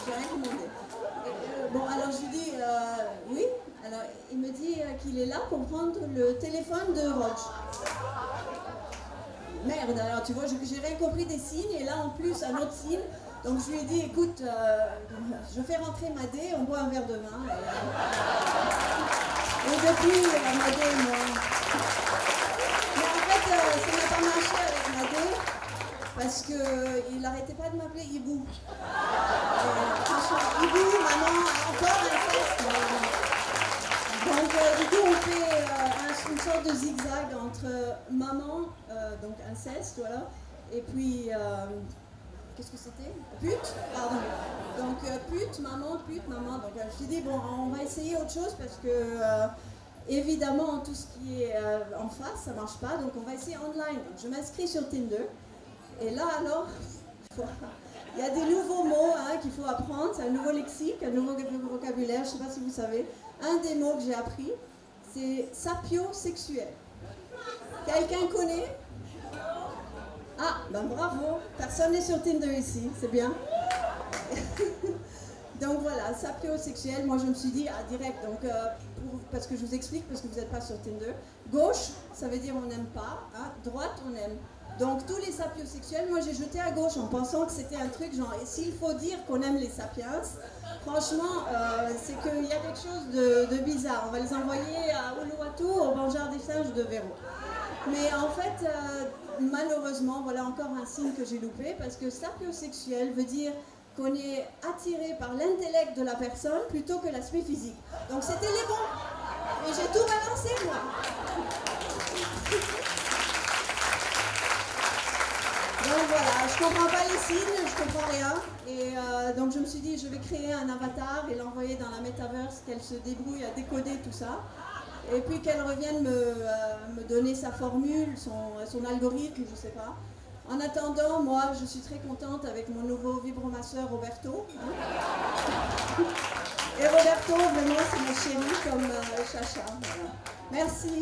S5: J'ai rien commandé. Bon, alors je lui dis oui. Alors il me dit qu'il est là pour prendre le téléphone de Roche. Merde, alors tu vois, j'ai rien compris des signes et là en plus un autre signe. Donc je lui ai dit, écoute, je fais rentrer Madé, on boit un verre de vin. Et depuis, Madé et moi. Mais en fait, ça n'a pas marché avec Madé parce qu'il n'arrêtait pas de m'appeler Hibou. Franchement, Hibou, maman, encore un test. Donc du coup, on fait une sorte de zigzag entre maman, donc inceste, voilà, et puis... qu'est-ce que c'était? Pute, pardon. Donc pute, maman. Donc je me suis dit, bon, on va essayer autre chose parce que évidemment tout ce qui est en face, ça marche pas. Donc on va essayer online. Donc je m'inscris sur Tinder. Et là alors, il y a des nouveaux mots qu'il faut apprendre. C'est un nouveau lexique, un nouveau vocabulaire. Je sais pas si vous savez. Un des mots que j'ai appris, c'est sapiosexuel. Quelqu'un connaît? Ah, ben bravo, personne n'est sur Tinder ici, c'est bien. Donc voilà, sapiosexuel, moi je me suis dit, direct, donc, parce que je vous explique, parce que vous n'êtes pas sur Tinder. Gauche, ça veut dire on n'aime pas, droite, on aime. Donc tous les sapiosexuels, moi j'ai jeté à gauche en pensant que c'était un truc genre, et s'il faut dire qu'on aime les sapiens, franchement, c'est qu'il y a quelque chose de bizarre. On va les envoyer à Uluwatu, au Banjar des singes de Véro. Mais en fait, malheureusement, voilà encore un signe que j'ai loupé, parce que sapiosexuel veut dire qu'on est attiré par l'intellect de la personne plutôt que l'aspect physique. Donc c'était les bons. Et j'ai tout balancé, moi. Donc voilà, je comprends pas les signes, je comprends rien. Et donc je me suis dit, je vais créer un avatar et l'envoyer dans la metaverse, qu'elle se débrouille à décoder tout ça. Et puis qu'elle revienne me donner sa formule, son algorithme, je sais pas. En attendant, moi, je suis très contente avec mon nouveau vibromasseur Roberto. Et Roberto, vraiment, c'est mon chéri comme Chacha. Voilà. Merci.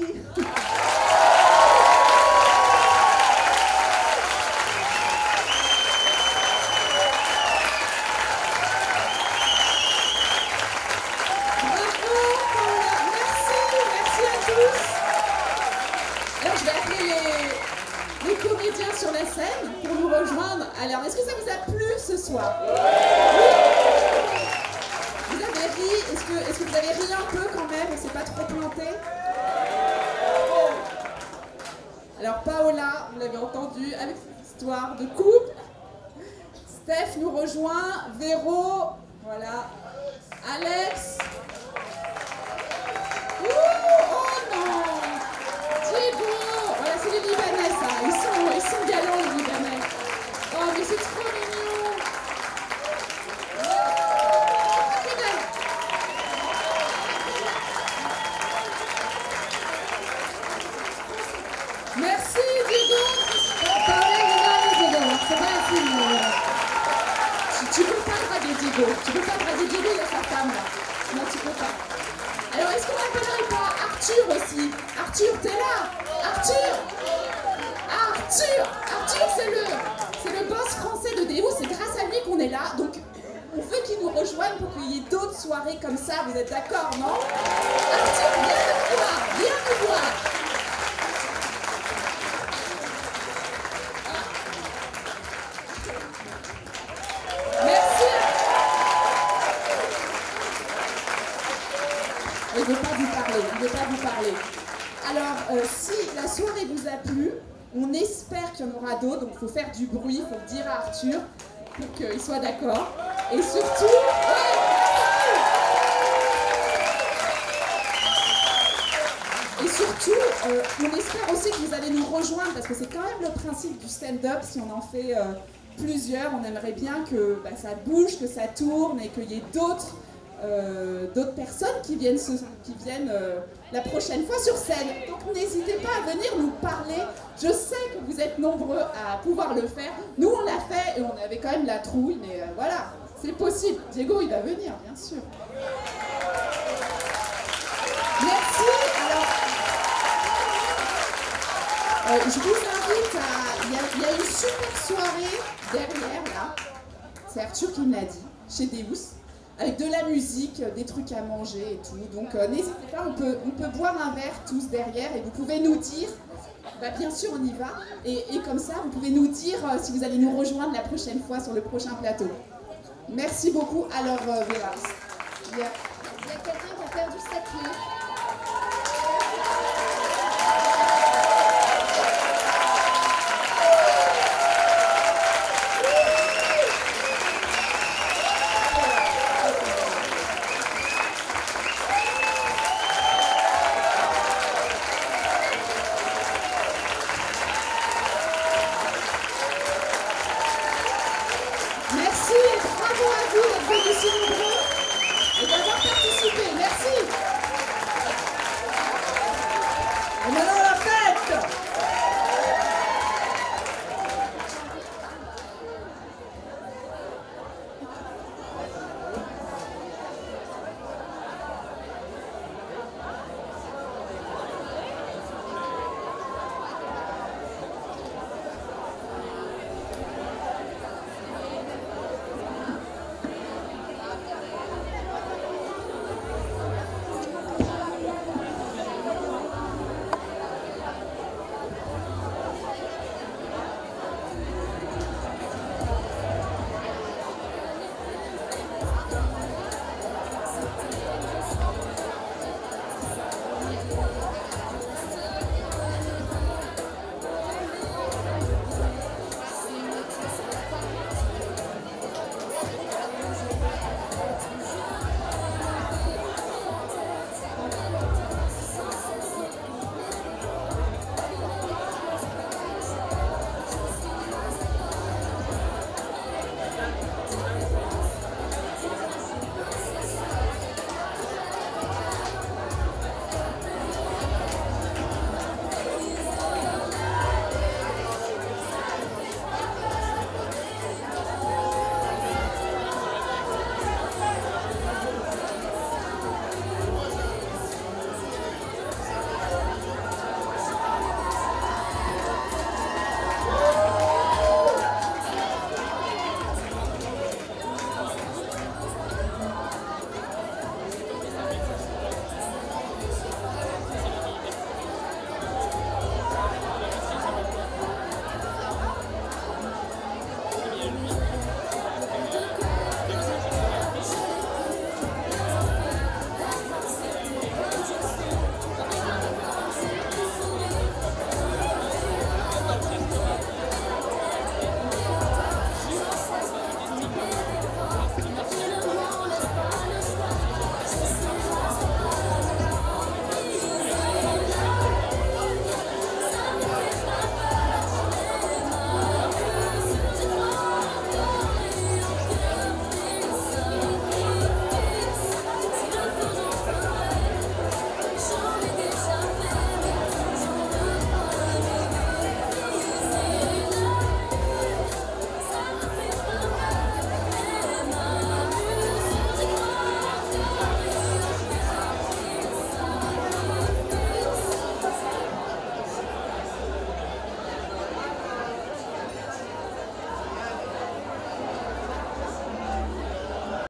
S1: Sur la scène pour nous rejoindre. Alors, est-ce que ça vous a plu ce soir? Vous avez ri? Est-ce que vous avez ri un peu quand même? On s'est pas trop planté? Alors, Paola, vous l'avez entendu, avec cette histoire de couple. Steph nous rejoint. Véro, voilà. Alex. Oh non! Diego! Voilà, c'est les Libanais, ça. Ils sont galants, les Libanais. Oh, mais c'est trop mignon. Merci, Diego. C'est pas un film. Tu peux pas draguer Diego. Tu peux pas draguer Diego, il y a sa femme, là. Non, tu peux pas. Alors, est-ce qu'on appellerait pas Arthur aussi? Arthur, t'es là? Arthur, c'est le boss français de Déo, c'est grâce à lui qu'on est là, donc on veut qu'il nous rejoigne pour qu'il y ait d'autres soirées comme ça, vous êtes d'accord, non? Arthur, viens nous voir. Merci. Il ne veut pas vous parler, Alors, si la soirée vous a plu, on espère qu'il y en aura d'autres, donc il faut faire du bruit, il faut le dire à Arthur pour qu'il soit d'accord. Et surtout, on espère aussi que vous allez nous rejoindre, parce que c'est quand même le principe du stand-up, si on en fait plusieurs, on aimerait bien que ça bouge, que ça tourne et qu'il y ait d'autres personnes qui viennent la prochaine fois sur scène. Donc n'hésitez pas à venir nous parler. Je sais que vous êtes nombreux à pouvoir le faire. Nous on l'a fait et on avait quand même la trouille, mais voilà, C'est possible. Diego, il va venir, bien sûr. Merci. Alors, je vous invite à... Il y a une super soirée derrière, là. C'est Arthur qui me l'a dit, chez Deus, avec de la musique, des trucs à manger et tout. Donc, n'hésitez pas, on peut boire un verre tous derrière et vous pouvez nous dire... Bah, bien sûr, on y va. Et comme ça, vous pouvez nous dire si vous allez nous rejoindre la prochaine fois sur le prochain plateau. Merci beaucoup. Alors, Vera.
S4: Il y a quelqu'un qui a perdu sa clé.